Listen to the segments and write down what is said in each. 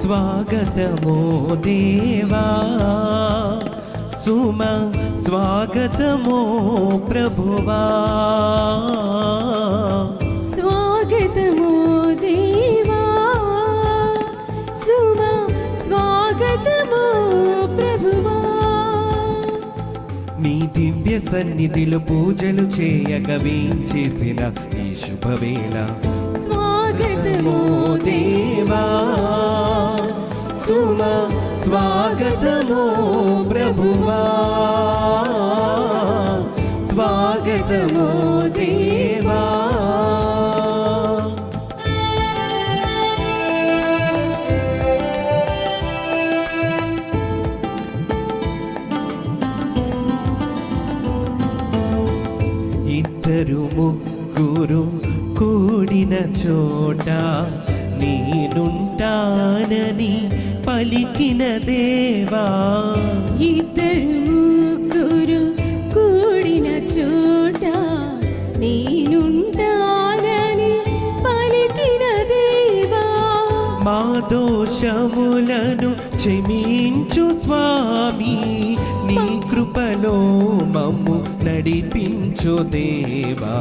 స్వాగతమో దేవా సుమ స్వాగతమో ప్రభువా స్వాగతమో దేవా సుమ స్వాగతమో ప్రభువా నీ దివ్య సన్నిధిలో పూజలు చేయగా వేంచేసిన ఈ శుభవేళ స్వాగతమో దేవా సుమ స్వాగతమో ప్రభువా స్వాగతమో దేవా ఇద్దరు ముగ్గురు కూడిన చోట నేనుంటానని పలికిన దేవా ఇద్దరు ముగ్గురు కూడిన చోట నేనుంటానని పలికిన దేవా మా దోషములను క్షమించు స్వామి నీ కృపలో మమ్ము నడిపించు దేవా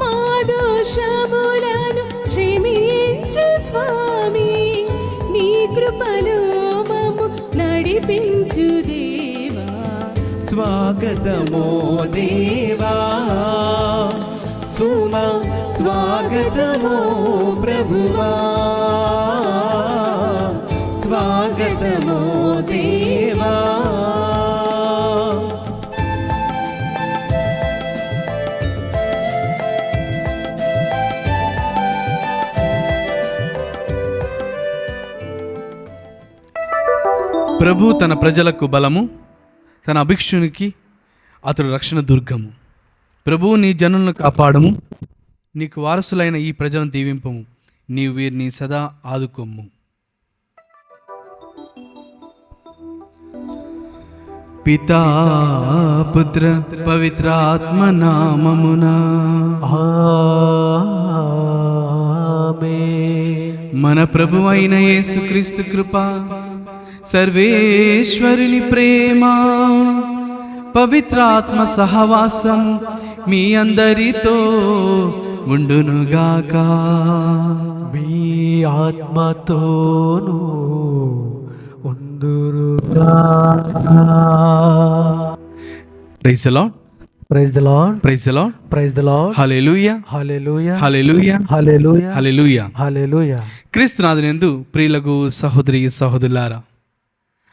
మా దోషములను క్షమించు స్వామి నీ కృపలో మమ్ము నడిపించు దేవా స్వాగతమో దేవా సుమ స్వాగతమో ప్రభువా స్వాగతమో దేవా ప్రభు తన ప్రజలకు బలము, తన అభిక్షునికి అతడు రక్షణ దుర్గము. ప్రభువు నీ జనులను కాపాడము, నీకు వారసులైన ఈ ప్రజలను దీవింపము, నీవు వీరిని సదా ఆదుకొమ్ము. పితా పుత్ర పవిత్రాత్మ నామమునా మన ప్రభువైన యేసుక్రీస్తు కృప, సర్వేశ్వరుని ప్రేమ, పవిత్రాత్మ సహవాసం మీ అందరితో ఉండునుగాక. మీ ఆత్మతోను ఉండునుగాక. Praise the Lord. Praise the Lord. Praise the Lord. Praise the Lord. Hallelujah. Hallelujah. Hallelujah. Hallelujah. Hallelujah. Hallelujah. క్రీస్తునాథునందు ప్రియులకు సహోదరి సహోదరులారా,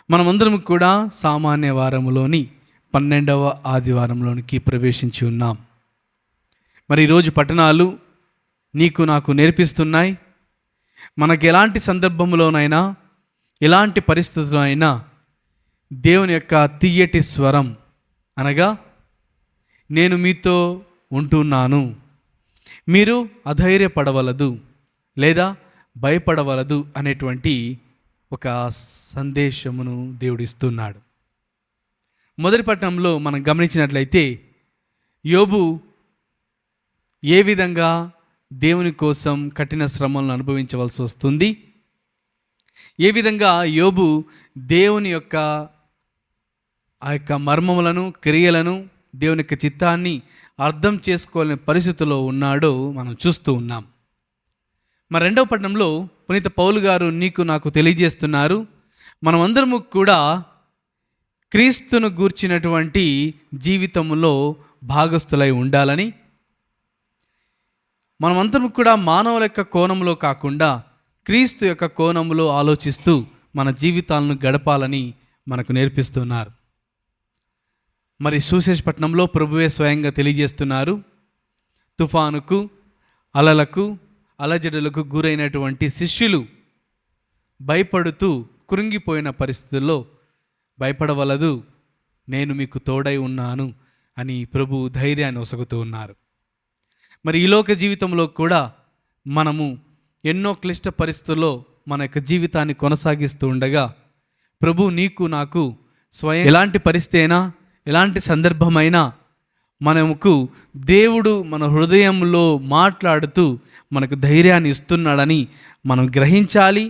మనమందరం కూడా సామాన్య వారములోని 12వ ఆదివారంలోనికి ప్రవేశించి ఉన్నాం. మరి ఈరోజు పట్టణాలు నీకు నాకు నేర్పిస్తున్నాయి, మనకు ఎలాంటి సందర్భంలోనైనా ఎలాంటి పరిస్థితుల్లో అయినా దేవుని యొక్క తీయటి స్వరం అనగా నేను మీతో ఉంటున్నాను, మీరు అధైర్యపడవలదు లేదా భయపడవలదు అనేటువంటి ఒక సందేశమును దేవుడు ఇస్తున్నాడు. మొదటి పట్టణంలో మనం గమనించినట్లయితే యోబు ఏ విధంగా దేవుని కోసం కఠిన శ్రమలను అనుభవించవలసి వస్తుంది, ఏ విధంగా యోబు దేవుని యొక్క ఆ యొక్క మర్మములను, క్రియలను, దేవుని యొక్క చిత్తాన్ని అర్థం చేసుకోలేని పరిస్థితిలో ఉన్నాడో మనం చూస్తూ ఉన్నాం. మరి రెండవ పట్టణంలో పునీత పౌలు గారు నీకు నాకు తెలియజేస్తున్నారు, మనమందరము కూడా క్రీస్తును గూర్చినటువంటి జీవితంలో భాగస్థులై ఉండాలని, మనమందరం కూడా మానవుల యొక్క కోణంలో కాకుండా క్రీస్తు యొక్క కోణంలో ఆలోచిస్తూ మన జీవితాలను గడపాలని మనకు నేర్పిస్తున్నారు. మరి సువిశేషపట్నంలో ప్రభువే స్వయంగా తెలియజేస్తున్నారు, తుఫానుకు, అలలకు, అలజడులకు గురైనటువంటి శిష్యులు భయపడుతూ కృంగిపోయిన పరిస్థితుల్లో భయపడవలదు, నేను మీకు తోడై ఉన్నాను అని ప్రభు ధైర్యాన్ని ఒసగుతూ ఉన్నారు. మరి ఈ లోక జీవితంలో కూడా మనము ఎన్నో క్లిష్ట పరిస్థితుల్లో మన యొక్క జీవితాన్ని కొనసాగిస్తూ ఉండగా ప్రభు నీకు నాకు స్వయం ఎలాంటి పరిస్థితి అయినా, ఎలాంటి సందర్భమైనా మనకు దేవుడు మన హృదయంలో మాట్లాడుతూ మనకు ధైర్యాన్ని ఇస్తున్నాడని మనం గ్రహించాలి.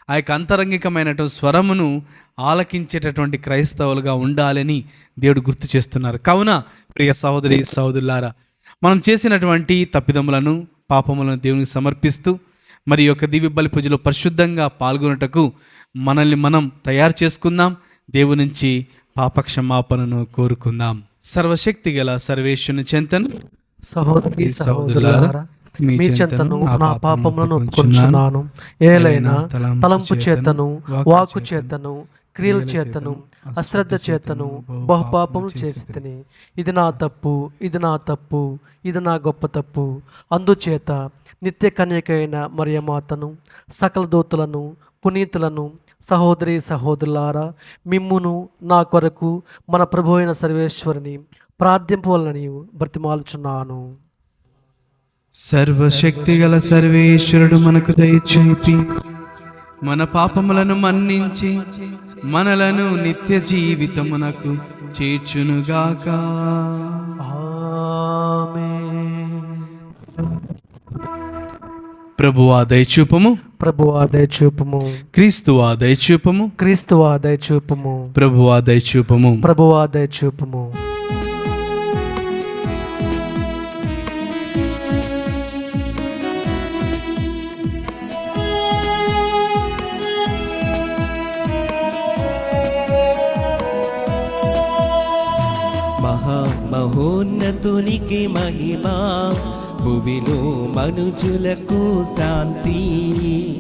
ఆ యొక్క అంతరంగికమైనటువంటి స్వరమును ఆలకించేటటువంటి క్రైస్తవులుగా ఉండాలని దేవుడు గుర్తు చేస్తున్నారు. కావున ప్రియ సహోదరి సహోదరులారా, మనం చేసినటువంటి తప్పిదములను, పాపములను దేవునికి సమర్పిస్తూ మరి యొక్క దివ్య బలి పూజలో పరిశుద్ధంగా పాల్గొనుటకు మనల్ని మనం తయారు చేసుకుందాం. దేవుని నుంచి పాపక్షమాపణను కోరుకుందాం. సర్వశక్తి గల సర్వేశ్వరుని చెంతను సహోదరి సహోదరులారా, మీ చెంతను నా పాపములను ఒప్పుకొనుచున్నాను. ఏలైనా తలంపు చేతను, వాక్కు చేతను, క్రియల చేతను, అశ్రద్ధ చేతను బహుపాపములు చేసి తిని, ఇది నా తప్పు, ఇది నా తప్పు, ఇది నా గొప్ప తప్పు. అందుచేత నిత్య కన్యకైన మరియమాతను, సకల దూతలను, పునీతులను, సహోదరి సహోదరులారా, మిమ్మును నా కొరకు మన ప్రభు అయిన సర్వేశ్వరుని ప్రార్థింపవలనని బ్రతిమాలుచున్నాను. సర్వశక్తి గల సర్వేశ్వరుడు మనకు దయచూపి మన పాపములను మన్నించి మనలను నిత్య జీవితమునకు చేర్చునుగాక. ఆమేన్. ప్రభువా దయచూపము, ప్రభువా దయచూపుము, క్రీస్తువా దయచూపము, క్రీస్తువా దయచూపుము, ప్రభువా దయచూపము. ప్రభువా దయచూపుము. మహోన్నతునికి మహిమా, భువిలో మనుజులకు శాంతి.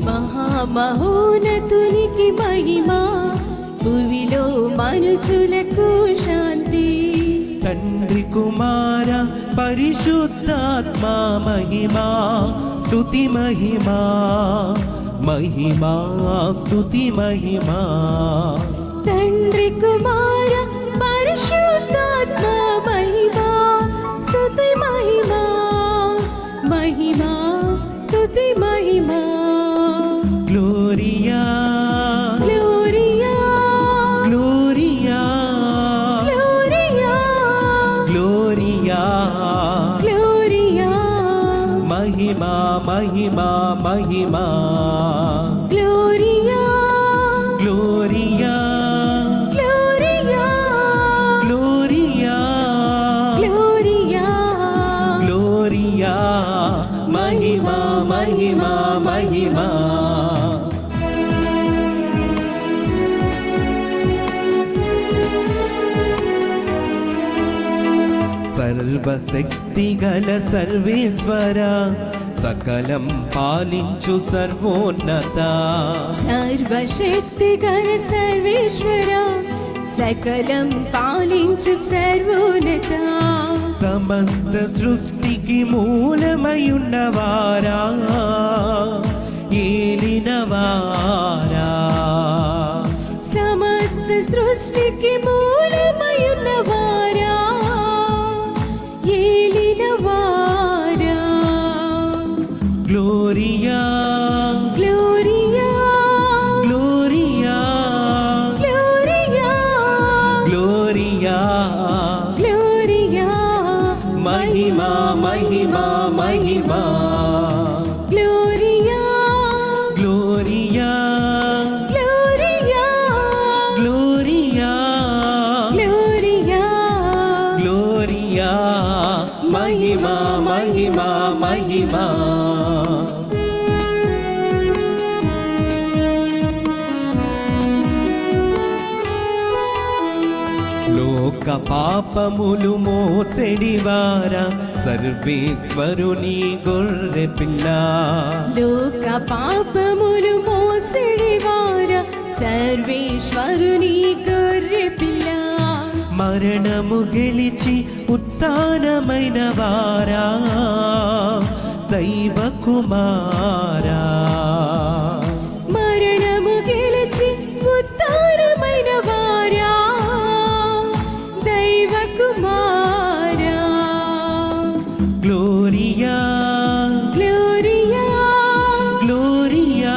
మహామహోన్నతునికి మహిమ, భూమిలో మనుషులకు శాంతి. తండ్రి కుమార పరిశుద్ధాత్మ మహిమా, స్తుతి మహిమా, మహిమా స్తుతి మహిమా. తండ్రి కుమార పరిశుద్ధాత్మ మహిమ, స్తుతి మహిమ, మహిమ స్తుతి మహిమ. Gloria gloria gloria gloria gloria. Gloria మహిమా మహిమా మహిమా. Gloria gloria gloria gloria gloria gloria. మహిమా మహిమా మహిమా. సర్వశక్తి గల సర్వేశ్వర, సకలం పాలించు సర్వోన్నత. సర్వశక్తి గల సర్వేశ్వర, సకలం పాలించు సర్వోన్నత. సమస్త సృష్టికి మూలమయున్నవారా, ఏలినవారా. సమస్త సృష్టికి మూలమయున్నవారా, ఏలినవారా. Gloria gloria gloria gloria gloria gloria మహిమా మహిమా మహిమా gloria gloria gloria gloria gloria gloria మహిమా మహిమా మహిమా లోక పాపములు మోసెడివారా సర్వేశ్వరుని గొర్రె పిల్ల లోక పాపములు మోసెడివార సర్వేశ్వరుని గొర్రె పిల్ల మరణము గెలిచి ఉత్థానమైన వారా దైవ కుమారా మరణము గెలిచి ఉత్తానమైన వారా దైవ కుమారా gloria gloria gloria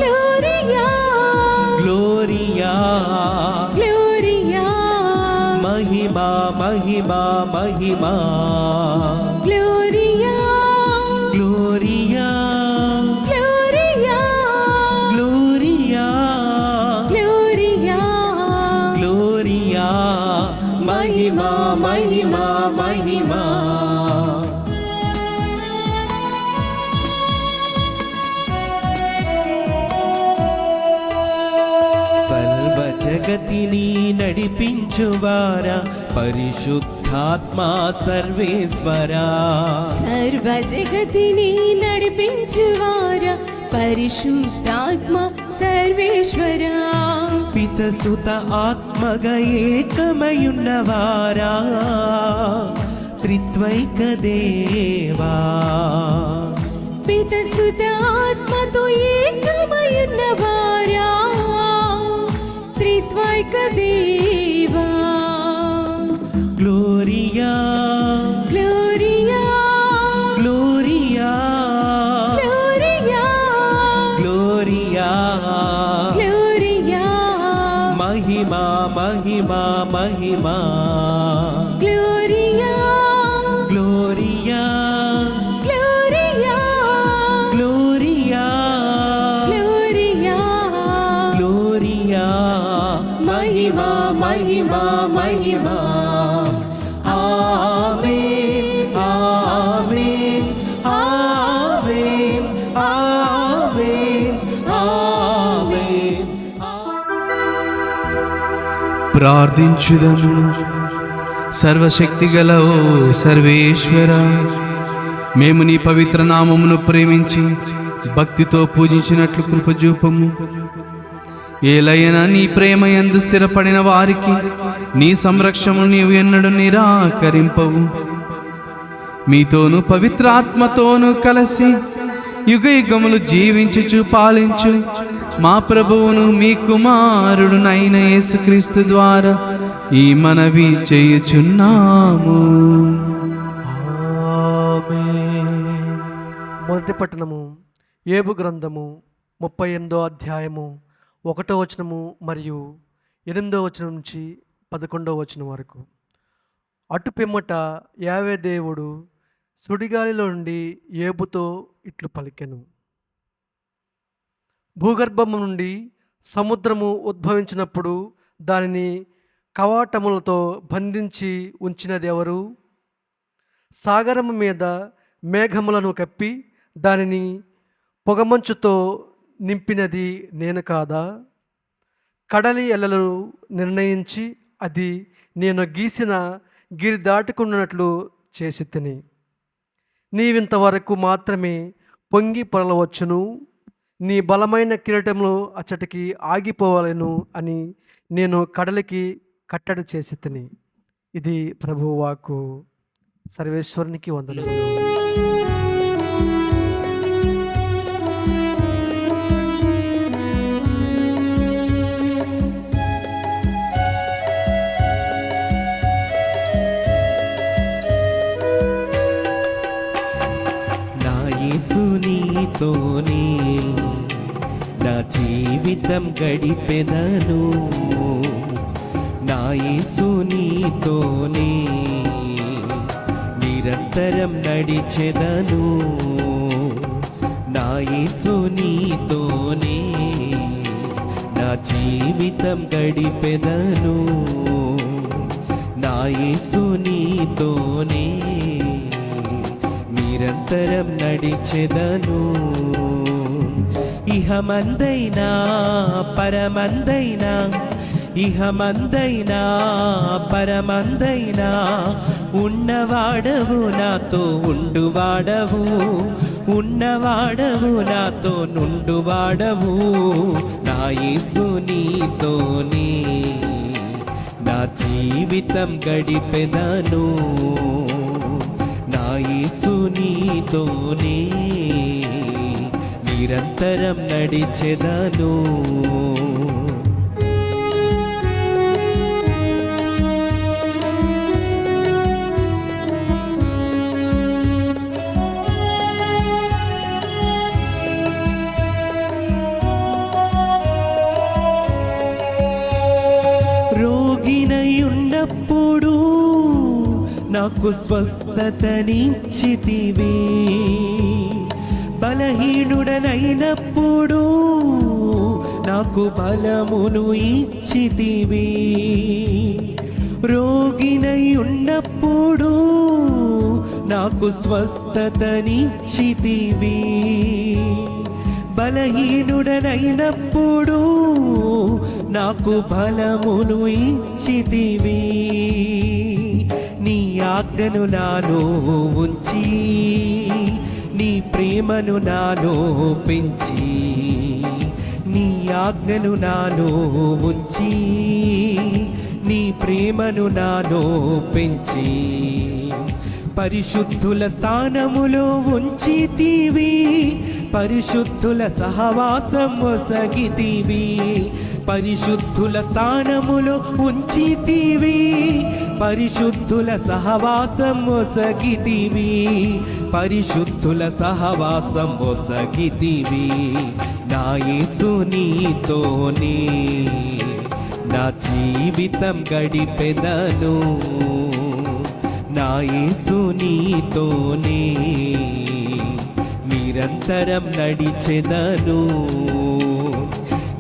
gloria gloria gloria మహిమా మహిమా మహిమా gloria gloria gloria gloria gloria gloria మహిమా మహిమా మహిమా సర్వ జగతిని నడిపించువారా పరిశుద్ధాత్మా సర్వేశ్వరా సర్వ జగతిని నడిపించువారా పరిశుద్ధాత్మ సర్వేశ్వరా పితసుత ఆత్మగా ఏకమయున్నవారా త్రిత్వైక దేవా పితసుత ఆత్మతో ఏకమయున్నవారా త్రిత్వైక దేవా gloria gloria gloria gloria gloria gloria మహిమా మహిమా మహిమా gloria gloria gloria gloria gloria gloria మహిమా మహిమా మహిమా amen amen amen amen amen ప్రార్థించుదము. సర్వశక్తి గల ఓ సర్వేశ్వర, మేము నీ పవిత్ర నామమును ప్రేమించి భక్తితో పూజించినట్లు కృపజూపము. ఏలైనా నీ ప్రేమ యందు స్థిరపడిన వారికి నీ సంరక్షణను నీవు ఎన్నడూ నిరాకరింపవు. మీతోను పవిత్రాత్మతోను కలిసి యుగ యుగములు జీవించుచు పాలించు మా ప్రభువును మీ కుమారుడునైన యేసుక్రీస్తు ద్వారా ఈ మనవి చేయుచున్నాము. మొదటి పట్టణము ఏబు గ్రంథము 38వ అధ్యాయము 1వ వచనము మరియు 8వ వచనం నుంచి 11వ వచనం వరకు. అటు పిమ్మట యావే దేవుడు సుడిగాలిలో నుండి ఏబుతో ఇట్లు పలికెను. భూగర్భము నుండి సముద్రము ఉద్భవించినప్పుడు దానిని కవాటములతో బంధించి ఉంచినది ఎవరు? సాగరము మీద మేఘములను కప్పి దానిని పొగమంచుతో నింపినది నేను కాదా? కడలి ఎల్లలను నిర్ణయించి అది నేను గీసిన గిరి దాటుకున్నట్లు చేసి తిని నీవింతవరకు మాత్రమే పొంగి పొరలవచ్చును, నీ బలమైన కిరీటంలో అచ్చటికి ఆగిపోవాలను అని నేను కడలికి కట్టడి చేసి తిని. ఇది ప్రభువాకు. సర్వేశ్వరునికి వందనములు. నా యేసు యేసు నీతోనే నా జీవితం గడిపెదను, నా యేసు నీతోనే నిరంతరం నడిచెదను, నా యేసు నీతోనే నా జీవితం గడిపెదను, నా యేసు నీతోనే నిరంతరం నడిచెదను. ఇహమందైనా పరమందైనా, ఇహమందైనా పరమందైనా ఉన్నవాడవు నాతో ఉండువాడవు, ఉన్నవాడవు నాతో నుండువాడవు, నా యేసు నీతోనే నా జీవితం గడిపెదను, నా యేసు నీతోనే నిరంతరం నడిచెదను. రోగినై ఉన్నప్పుడు నాకు స్వస్థతనిచ్చితివి, బలహీనుడనైనప్పుడు నాకు బలమును ఇచ్చితివి, రోగినై ఉన్నప్పుడు నాకు స్వస్థతనిచ్చితివి, బలహీనుడనైనప్పుడు నాకు బలమును ఇచ్చితివి, నీ ఆజ్ఞను నాలో ఉంచి నీ ప్రేమను నాలో పెంచి, నీ ఆజ్ఞను నాలో ఉంచి నీ ప్రేమను నాలో పెంచి, పరిశుద్ధుల స్థానములో ఉంచితివి, పరిశుద్ధుల సహవాసం మొసగితివి, పరిశుద్ధుల స్థానములో ఉంచితివి, పరిశుద్ధుల సహవాసం మొసగితివి, పరిశుద్ధుల సహవాసం మొసగితివి, నా యేసు నీతోనే నా జీవితం గడిపెదను, నా యేసు నీతోనే నిరంతరం నడిచెదను.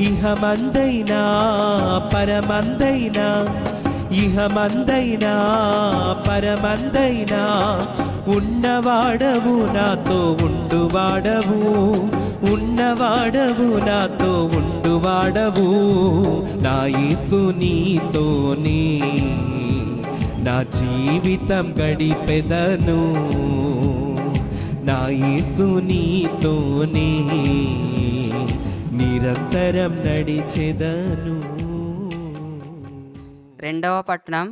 ఇహమందైనా పరమందైనా, ఇహమందైనా పరమందైనా ఉన్నవాడవు నాతో ఉండువాడవు, ఉన్నవాడవు నాతో ఉండువాడవు, నా యేసు నీతోనే నా జీవితం గడిపెదను, నా యేసు నీతోనే నిరంతరం నడిచెదను. రెండవ పట్టణం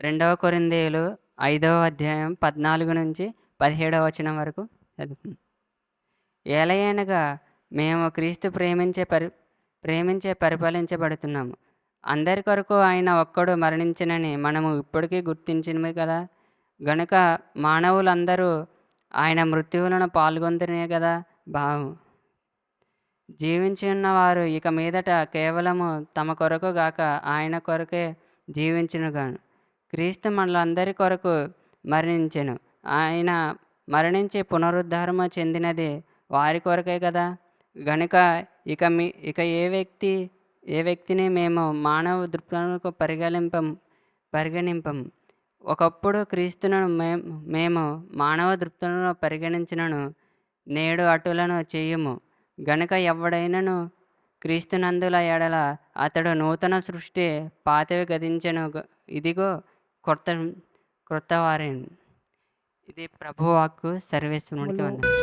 2 కొరింథీయులు 5వ అధ్యాయం 14 నుంచి 17వ వచనం వరకు చదువుకుందాం. ఏలయనగా మేము క్రీస్తు ప్రేమించే పరిపాలించబడుతున్నాము. అందరి కొరకు ఆయన ఒక్కడు మరణించినని మనము ఇప్పటికీ గుర్తించినవి కదా. గనుక మానవులందరూ ఆయన మృత్యువులను పాల్గొందనే కదా భావం. జీవించి ఉన్నవారు ఇక మీదట కేవలము తమ కొరకు గాక ఆయన కొరకే జీవించునుగాను. క్రీస్తు మనలందరి కొరకు మరణించెను. ఆయన మరణించి పునరుద్ధారము చెందినది వారి కొరకే కదా. గనుక ఇక ఏ వ్యక్తిని మేము మానవ దృక్పథంలో పరిగణింపము. ఒకప్పుడు క్రీస్తును మేము మానవ దృక్పథంలో పరిగణించినను నేడు అటులను చేయుము. గనుక ఎవడైనను క్రీస్తునందుల ఎడల అతడు నూతన సృష్టి, పాతవి గతించెను, ఇదిగో క్రొత్తవారే. ఇది ప్రభువాక్కు. సర్వేశ్వరునికి వందనాలు.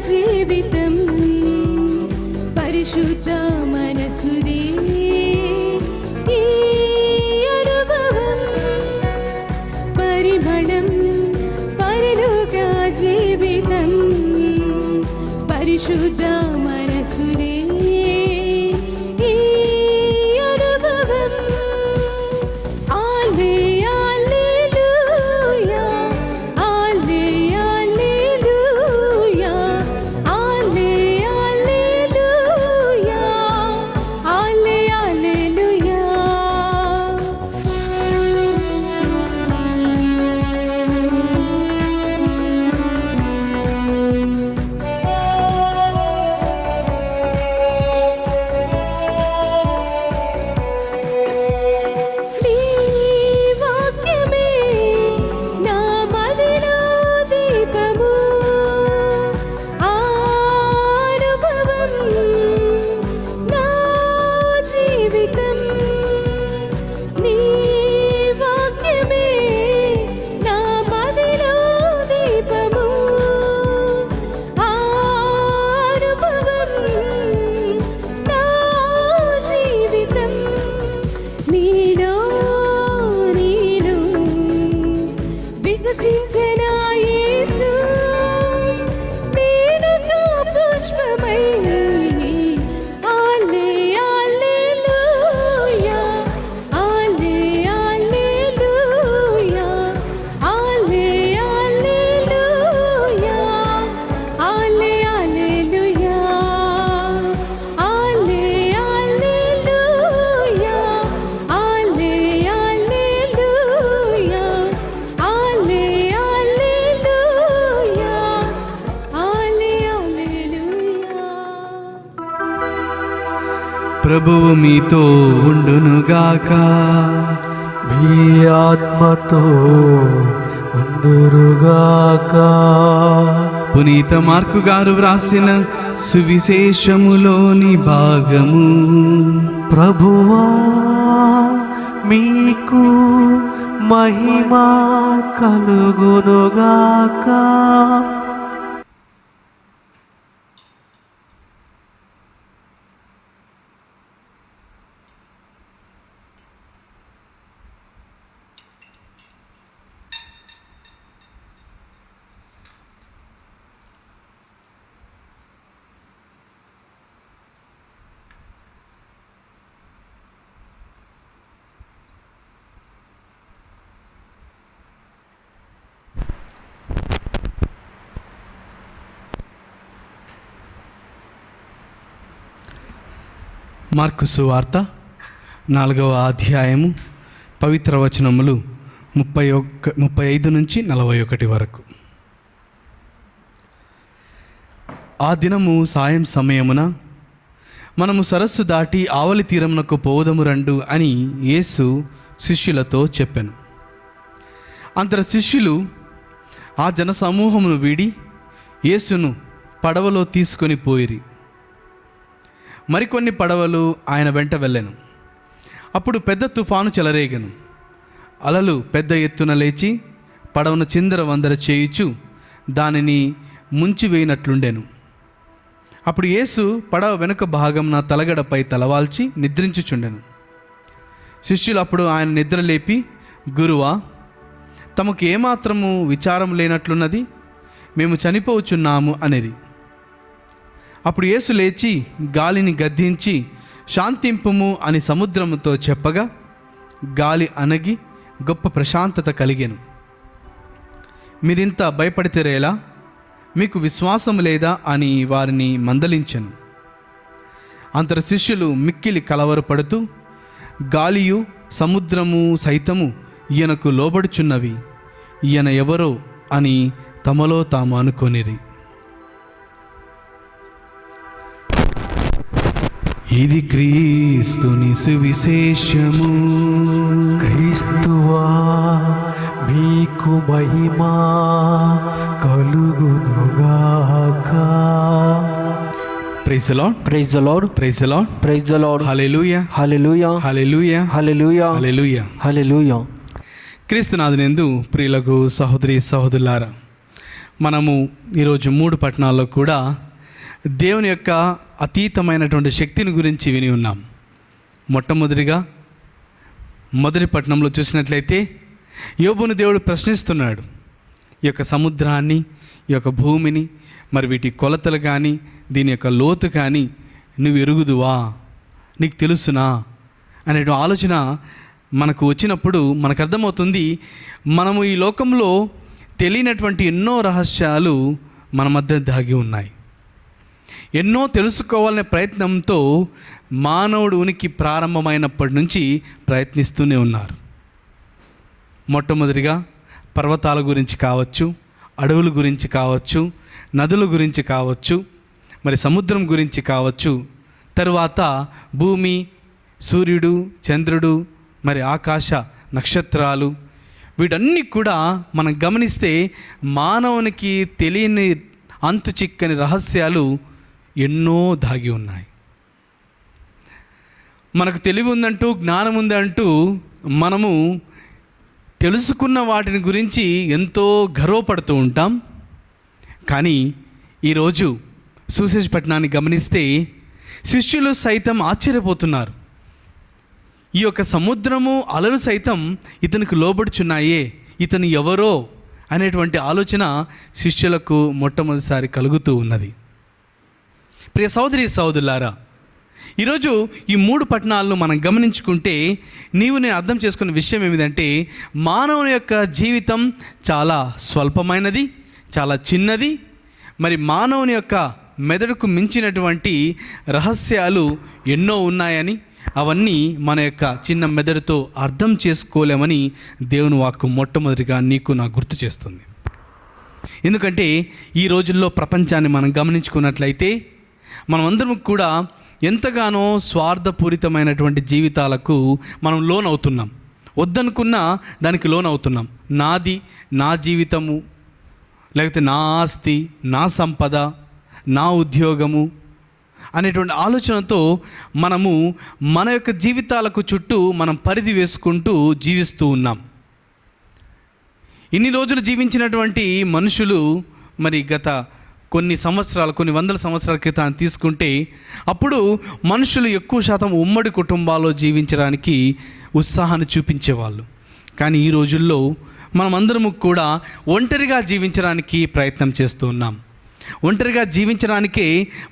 జీవితం పరిశుద్ధ మనసుదే ఈ అనుభవం, పరిమళం పరలోక పరిశుద్ధ మనసులే ఈ అనుభవం ఆలే హల్లెలూయా ఆలే హల్లెలూయా ఆలే హల్లెలూయా ఆలే హల్లెలూయా నీ వాక్యమే నా మదిలో దీపము అనుభవం నా జీవితం నీ వాక్యమే నా మదిలో దీపము అనుభవం నా జీవితం నీలో నీలో వికసించిన యేసు నేనుగా పుష్పమై ఆలే హల్లెలూయా ఆలే హల్లెలూయా ఆలే హల్లెలూయా ఆలే హల్లెలూయా ఆలే హల్లెలూయా ఆలే హల్లెలూయా ఆలే హల్లెలూయా ఆలే హల్లెలూయా. ప్రభువు మీతో ఉండునుగాక. మీ ఆత్మతో ఉందురుగాక. పునీత మార్కు గారు వ్రాసిన సువిశేషములోని భాగము. ప్రభువా మీకు మహిమ కలుగునుగాక. మార్కు సువార్త 4వ అధ్యాయము పవిత్ర వచనములు 35 నుంచి 41 వరకు. ఆ దినము సాయం సమయమున మనము సరస్సు దాటి ఆవలి తీరమునకు పోదము రండు అని యేసు శిష్యులతో చెప్పెను. అంతట శిష్యులు ఆ జనసమూహమును వీడి యేసును పడవలో తీసుకొని పోయిరి. మరికొన్ని పడవలు ఆయన వెంట వెళ్ళెను. అప్పుడు పెద్ద తుఫాను చెలరేగెను. అలలు పెద్ద ఎత్తున లేచి పడవను చిందర వందర చేయుచు దానిని ముంచివేయినట్లుండెను. అప్పుడు యేసు పడవ వెనుక భాగంన తలగడపై తలవాల్చి నిద్రించుచుండెను. శిష్యులు అప్పుడు ఆయన నిద్రలేపి, గురువా, తమకు ఏమాత్రము విచారం లేనట్లున్నది, మేము చనిపోవచ్చున్నాము అనిరి. అప్పుడు యేసు లేచి గాలిని గద్దించి శాంతింపుము అని సముద్రముతో చెప్పగా గాలి అణగి గొప్ప ప్రశాంతత కలిగెను. మీరింత భయపడితేరేలా, మీకు విశ్వాసం లేదా అని వారిని మందలించెను. అంతర శిష్యులు మిక్కిలి కలవరపడుతూ, గాలియు సముద్రము సైతము ఈయనకు లోబడుచున్నవి, ఈయన ఎవరో అని తమలో తాము అనుకొనిరి. ఇది క్రీస్తుని సువిశేషము. క్రీస్తువా మీకు మహిమ కలుగునుగాక. Praise the Lord, praise the Lord, praise the Lord, praise the Lord. Hallelujah, hallelujah, hallelujah, hallelujah, hallelujah. Hallelujah. క్రీస్తునాథునందు ప్రియులకు సహోదరి సహోదరులారా, మనము ఈరోజు 3 పట్టణాల్లో కూడా దేవుని యొక్క అతీతమైనటువంటి శక్తిని గురించి విని ఉన్నాం. మొట్టమొదటిగా మొదటి పట్టణంలో చూసినట్లయితే యోబును దేవుడు ప్రశ్నిస్తున్నాడు. ఈ యొక్క సముద్రాన్ని, ఈ యొక్క భూమిని, మరి వీటి కొలతలు కానీ దీని యొక్క లోతు కానీ నువ్వు ఎరుగుదువా, నీకు తెలుసునా అనే ఆలోచన మనకు వచ్చినప్పుడు మనకు అర్థమవుతుంది, మనము ఈ లోకంలో తెలియనటువంటి ఎన్నో రహస్యాలు మన మధ్య దాగి ఉన్నాయి. ఎన్నో తెలుసుకోవాలనే ప్రయత్నంతో మానవుడు ఉనికి ప్రారంభమైనప్పటి నుంచి ప్రయత్నిస్తూనే ఉన్నారు. మొట్టమొదటిగా పర్వతాల గురించి కావచ్చు, అడవుల గురించి కావచ్చు, నదుల గురించి కావచ్చు, మరి సముద్రం గురించి కావచ్చు, తరువాత భూమి, సూర్యుడు, చంద్రుడు, మరి ఆకాశ నక్షత్రాలు, వీటన్నీ కూడా మనం గమనిస్తే మానవునికి తెలియని అంతు చిక్కని రహస్యాలు ఎన్నో దాగి ఉన్నాయి. మనకు తెలివి ఉందంటూ, జ్ఞానం ఉందంటూ మనము తెలుసుకున్న వాటిని గురించి ఎంతో గర్వపడుతూ ఉంటాం. కానీ ఈరోజు సూసేజ్ పట్టణాన్ని గమనిస్తే శిష్యులు సైతం ఆశ్చర్యపోతున్నారు. ఈ యొక్క సముద్రము, అలలు సైతం ఇతనికి లోబడుచున్నాయే, ఇతను ఎవరో అనేటువంటి ఆలోచన శిష్యులకు మొట్టమొదటిసారి కలుగుతూ ఉన్నది. ప్రియ సోదరి సోదరులారా, ఈరోజు ఈ 3 పట్టణాలను మనం గమనించుకుంటే నేను అర్థం చేసుకున్న విషయం ఏమిటంటే, మానవుని యొక్క జీవితం చాలా స్వల్పమైనది, చాలా చిన్నది. మరి మానవుని యొక్క మెదడుకు మించినటువంటి రహస్యాలు ఎన్నో ఉన్నాయని, అవన్నీ మన యొక్క చిన్న మెదడుతో అర్థం చేసుకోలేమని దేవుని వాక్కు మొట్టమొదటిగా నీకు నాకు గుర్తు చేస్తుంది. ఎందుకంటే ఈ రోజుల్లో ప్రపంచాన్ని మనం గమనించుకున్నట్లయితే మనమందరం కూడా ఎంతగానో స్వార్థపూరితమైనటువంటి జీవితాలకు మనం లోన్ అవుతున్నాం. వద్దనుకున్నా దానికి లోన్ అవుతున్నాం. నాది, నా జీవితము, లేకపోతే నా ఆస్తి, నా సంపద, నా ఉద్యోగము అనేటువంటి ఆలోచనతో మనము మన యొక్క జీవితాలకు చుట్టూ మనం పరిధి వేసుకుంటూ జీవిస్తూ ఉన్నాం. ఇన్ని రోజులు జీవించినటువంటి మనుషులు మరి గత కొన్ని వందల సంవత్సరాల క్రితం తీసుకుంటే అప్పుడు మనుషులు ఎక్కువ శాతం ఉమ్మడి కుటుంబాల్లో జీవించడానికి ఉత్సాహాన్ని చూపించేవాళ్ళు. కానీ ఈ రోజుల్లో మనమందరము కూడా ఒంటరిగా జీవించడానికి ప్రయత్నం చేస్తూ ఉన్నాం. ఒంటరిగా జీవించడానికే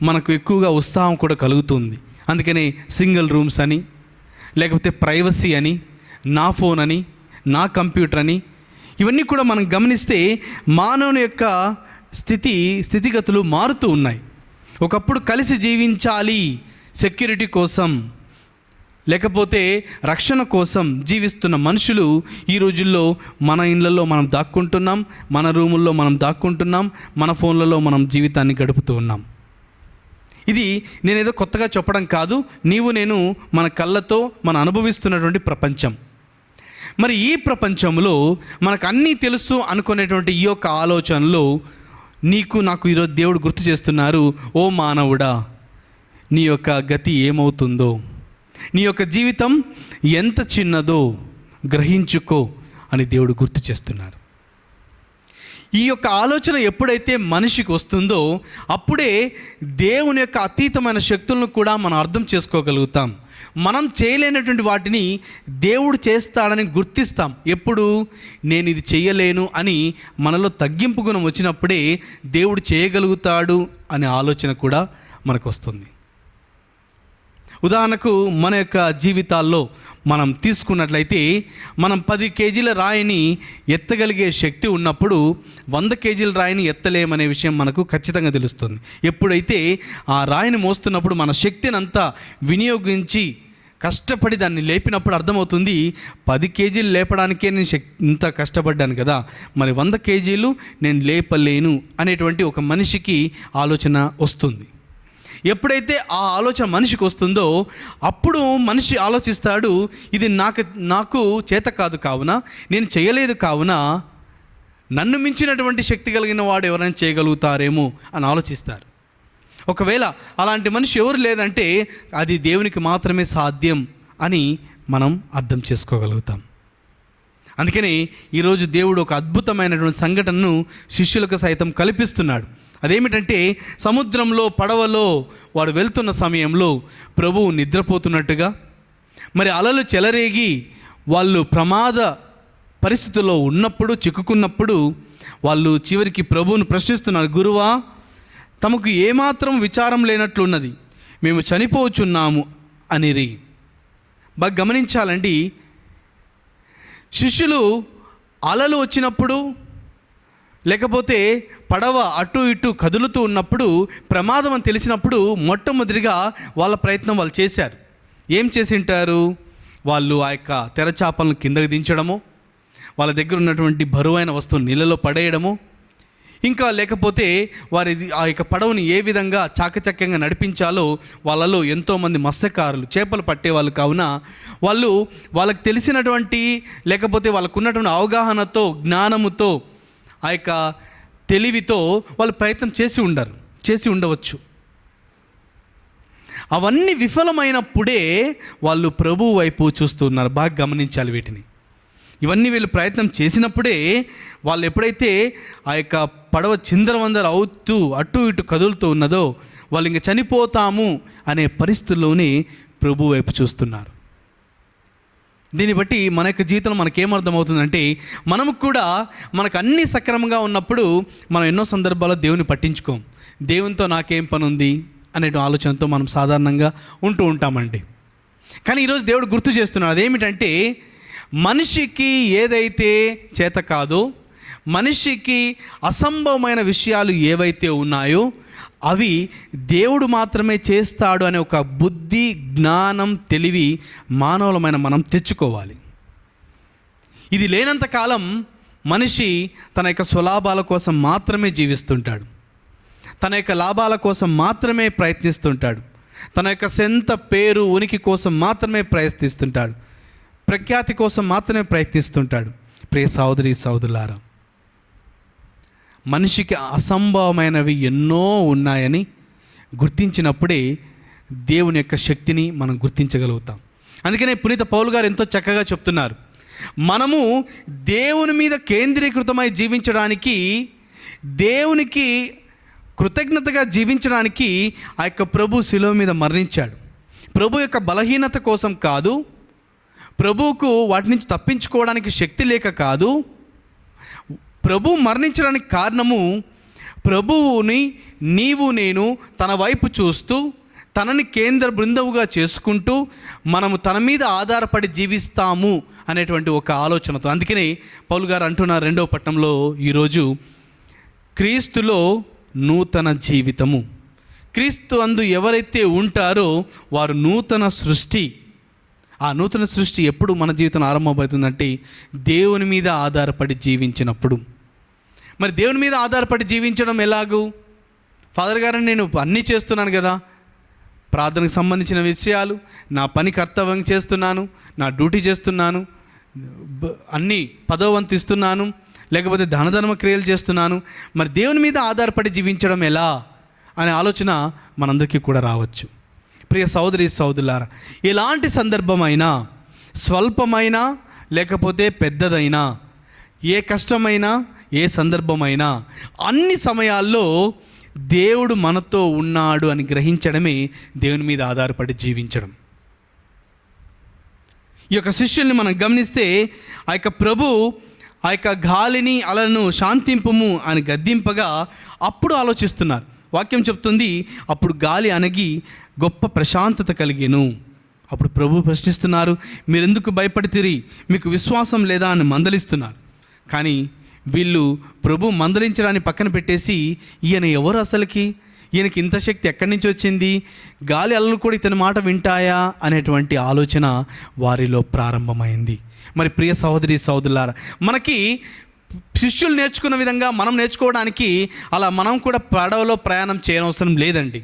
మనకు ఎక్కువగా ఉత్సాహం కూడా కలుగుతుంది. అందుకనే సింగిల్ రూమ్స్ అని, లేకపోతే ప్రైవసీ అని, నా ఫోన్ అని, నా కంప్యూటర్ అని, ఇవన్నీ కూడా మనం గమనిస్తే మానవుని యొక్క స్థితిగతులు మారుతూ ఉన్నాయి. ఒకప్పుడు కలిసి జీవించాలి, సెక్యూరిటీ కోసం లేకపోతే రక్షణ కోసం జీవిస్తున్న మనుషులు ఈ రోజుల్లో మన ఇళ్ళల్లో మనం దాక్కుంటున్నాం, మన రూముల్లో మనం దాక్కుంటున్నాం, మన ఫోన్లలో మనం జీవితాన్ని గడుపుతూ ఉన్నాం. ఇది నేనేదో కొత్తగా చెప్పడం కాదు, నేను మన కళ్ళతో మనం అనుభవిస్తున్నటువంటి ప్రపంచం. మరి ఈ ప్రపంచంలో మనకు అన్నీ తెలుసు అనుకునేటువంటి ఈ యొక్క ఆలోచనలో నీకు నాకు ఈరోజు దేవుడు గుర్తు చేస్తున్నారు, ఓ మానవుడా, నీ యొక్క గతి ఏమవుతుందో, నీ యొక్క జీవితం ఎంత చిన్నదో గ్రహించుకో అని దేవుడు గుర్తు చేస్తున్నారు. ఈ యొక్క ఆలోచన ఎప్పుడైతే మనిషికి వస్తుందో అప్పుడే దేవుని యొక్క అతీతమైన శక్తులను కూడా మనం అర్థం చేసుకోగలుగుతాం. మనం చేయలేనటువంటి వాటిని దేవుడు చేస్తాడని గుర్తిస్తాం. ఎప్పుడు నేను ఇది చేయలేను అని మనలో తగ్గింపు గుణం వచ్చినప్పుడే దేవుడు చేయగలుగుతాడు అనే ఆలోచన కూడా మనకు వస్తుంది. ఉదాహరణకు మన యొక్క జీవితాల్లో మనం తీసుకున్నట్లయితే మనం 10 కేజీల రాయిని ఎత్తగలిగే శక్తి ఉన్నప్పుడు 100 కేజీల రాయిని ఎత్తలేమనే విషయం మనకు ఖచ్చితంగా తెలుస్తుంది. ఎప్పుడైతే ఆ రాయిని మోస్తున్నప్పుడు మన శక్తిని అంతా వినియోగించి కష్టపడి దాన్ని లేపినప్పుడు అర్థమవుతుంది, 10 కేజీలు లేపడానికే నేను ఇంత కష్టపడ్డాను కదా, మరి 100 కేజీలు నేను లేపలేను అనేటువంటి ఒక మనిషికి ఆలోచన వస్తుంది. ఎప్పుడైతే ఆ ఆలోచన మనిషికి వస్తుందో అప్పుడు మనిషి ఆలోచిస్తాడు, ఇది నాకు చేత కాదు కావున, నేను చేయలేదు కావున నన్ను మించినటువంటి శక్తి కలిగిన వాడు ఎవరైనా చేయగలుగుతారేమో అని ఆలోచిస్తారు. ఒకవేళ అలాంటి మనిషి ఎవరు లేదంటే అది దేవునికి మాత్రమే సాధ్యం అని మనం అర్థం చేసుకోగలుగుతాం. అందుకని ఈరోజు దేవుడు ఒక అద్భుతమైనటువంటి సంఘటనను శిష్యులకు సైతం కల్పిస్తున్నాడు. అదేమిటంటే సముద్రంలో పడవలో వాడు వెళ్తున్న సమయంలో ప్రభువు నిద్రపోతున్నట్టుగా, మరి అలలు చెలరేగి వాళ్ళు ప్రమాద పరిస్థితుల్లో ఉన్నప్పుడు, చిక్కుకున్నప్పుడు వాళ్ళు చివరికి ప్రభువును ప్రశ్నిస్తున్నారు, గురువా తమకు ఏమాత్రం విచారం లేనట్లున్నది, మేము చనిపోచున్నాము అనిరి. బాగా గమనించాలండి, శిష్యులు అలలు వచ్చినప్పుడు లేకపోతే పడవ అటు ఇటు కదులుతూ ఉన్నప్పుడు ప్రమాదం అని తెలిసినప్పుడు మొట్టమొదటిగా వాళ్ళ ప్రయత్నం వాళ్ళు చేశారు. ఏం చేసి ఉంటారు? వాళ్ళు ఆ యొక్క తెరచాపలను కిందకి దించడము, వాళ్ళ దగ్గర ఉన్నటువంటి బరువైన వస్తువుని నీళ్ళలో పడేయడము, ఇంకా లేకపోతే వారి ఆ యొక్క పడవని ఏ విధంగా చాకచక్యంగా నడిపించాలో వాళ్ళలో ఎంతోమంది మత్స్యకారులు, చేపలు పట్టేవాళ్ళు కావున వాళ్ళకి తెలిసినటువంటి లేకపోతే వాళ్ళకు ఉన్నటువంటి అవగాహనతో, జ్ఞానముతో, ఆ యొక్క తెలివితో వాళ్ళు ప్రయత్నం చేసి ఉండవచ్చు. అవన్నీ విఫలమైనప్పుడే వాళ్ళు ప్రభువు వైపు చూస్తున్నారు. బాగా గమనించాలి వీటిని. ఇవన్నీ వీళ్ళు ప్రయత్నం చేసినప్పుడే వాళ్ళు ఎప్పుడైతే ఆ యొక్క పడవ చిందరవందర అవుతూ అటు ఇటు కదులుతూ ఉన్నదో వాళ్ళు ఇంక చనిపోతాము అనే పరిస్థితుల్లోనే ప్రభు వైపు చూస్తున్నారు. దీన్ని బట్టి మన యొక్క జీవితంలో మనకేమర్థమవుతుందంటే, మనము కూడా మనకు అన్నీ సక్రమంగా ఉన్నప్పుడు మనం ఎన్నో సందర్భాల్లో దేవుని పట్టించుకోం. దేవునితో నాకేం పని ఉంది అనే ఆలోచనతో మనం సాధారణంగా ఉంటూ ఉంటామండి. కానీ ఈరోజు దేవుడు గుర్తు చేస్తున్నాడు. అదేమిటంటే, మనిషికి ఏదైతే చేత కాదో, మనిషికి అసంభవమైన విషయాలు ఏవైతే ఉన్నాయో అవి దేవుడు మాత్రమే చేస్తాడు అనే ఒక బుద్ధి, జ్ఞానం, తెలివి మానవులమైన మనం తెచ్చుకోవాలి. ఇది లేనంతకాలం మనిషి తన యొక్క స్వలాభాల కోసం మాత్రమే జీవిస్తుంటాడు, తన యొక్క లాభాల కోసం మాత్రమే ప్రయత్నిస్తుంటాడు, తన యొక్క సొంత పేరు, ఉనికి కోసం మాత్రమే ప్రయత్నిస్తుంటాడు, ప్రఖ్యాతి కోసం మాత్రమే ప్రయత్నిస్తుంటాడు. ప్రియ సహోదరి సహోదరులారా, మనిషికి అసంభవమైనవి ఎన్నో ఉన్నాయని గుర్తించినప్పుడే దేవుని యొక్క శక్తిని మనం గుర్తించగలుగుతాం. అందుకనే పునీత పౌలు గారు ఎంతో చక్కగా చెప్తున్నారు, మనము దేవుని మీద కేంద్రీకృతమై జీవించడానికి, దేవునికి కృతజ్ఞతగా జీవించడానికి ఆ యొక్క ప్రభు శిలువ మీద మరణించాడు. ప్రభు యొక్క బలహీనత కోసం కాదు, ప్రభువుకు వాటి నుంచి తప్పించుకోవడానికి శక్తి లేక కాదు. ప్రభు మరణించడానికి కారణము, ప్రభువుని నీవు నేను తన వైపు చూస్తూ తనని కేంద్ర బృందవుగా చేసుకుంటూ మనము తన మీద ఆధారపడి జీవిస్తాము అనేటువంటి ఒక ఆలోచనతో. అందుకనే పౌలు గారు అంటున్నారు 2వ పట్టణంలో ఈరోజు, క్రీస్తులో నూతన జీవితము. క్రీస్తు అందు ఎవరైతే ఉంటారో వారు నూతన సృష్టి. ఆ నూతన సృష్టి ఎప్పుడు మన జీవితం ఆరంభమవుతుందంటే దేవుని మీద ఆధారపడి జీవించినప్పుడు. మరి దేవుని మీద ఆధారపడి జీవించడం ఎలాగూ? ఫాదర్ గారిని నేను అన్నీ చేస్తున్నాను కదా, ప్రార్థనకు సంబంధించిన విషయాలు, నా పని కర్తవ్యం చేస్తున్నాను, నా డ్యూటీ చేస్తున్నాను, అన్నీ పదోవంతిస్తున్నాను, లేకపోతే ధనధర్మ క్రియలు చేస్తున్నాను, మరి దేవుని మీద ఆధారపడి జీవించడం ఎలా అనే ఆలోచన మనందరికీ కూడా రావచ్చు. ప్రియ సహోదరి సహోదరులారా, ఎలాంటి సందర్భమైనా, స్వల్పమైనా లేకపోతే పెద్దదైనా, ఏ కష్టమైనా ఏ సందర్భమైనా, అన్ని సమయాల్లో దేవుడు మనతో ఉన్నాడు అని గ్రహించడమే దేవుని మీద ఆధారపడి జీవించడం. ఈ యొక్క శిష్యుల్ని మనం గమనిస్తే ఆ యొక్క ప్రభు ఆ యొక్క గాలిని అలలను శాంతింపుము అని గద్దింపగా అప్పుడు ఆలోచిస్తున్నారు. వాక్యం చెప్తుంది, అప్పుడు గాలి అణగి గొప్ప ప్రశాంతత కలిగెను. అప్పుడు ప్రభు ప్రశ్నిస్తున్నారు, మీరెందుకు భయపడితిరి, మీకు విశ్వాసం లేదా అని మందలిస్తున్నారు. కానీ వీళ్ళు ప్రభు మందలించడాన్ని పక్కన పెట్టేసి, ఈయన ఎవరు అసలుకి, ఈయనకి ఇంత శక్తి ఎక్కడి నుంచి వచ్చింది, గాలి అలలు కూడా ఇతని మాట వింటాయా అనేటువంటి ఆలోచన వారిలో ప్రారంభమైంది. మరి ప్రియ సహోదరి సహోదరులారా, మనకి శిష్యులు నేర్చుకున్న విధంగా మనం నేర్చుకోవడానికి అలా మనం కూడా పడవలో ప్రయాణం చేయనవసరం లేదండి.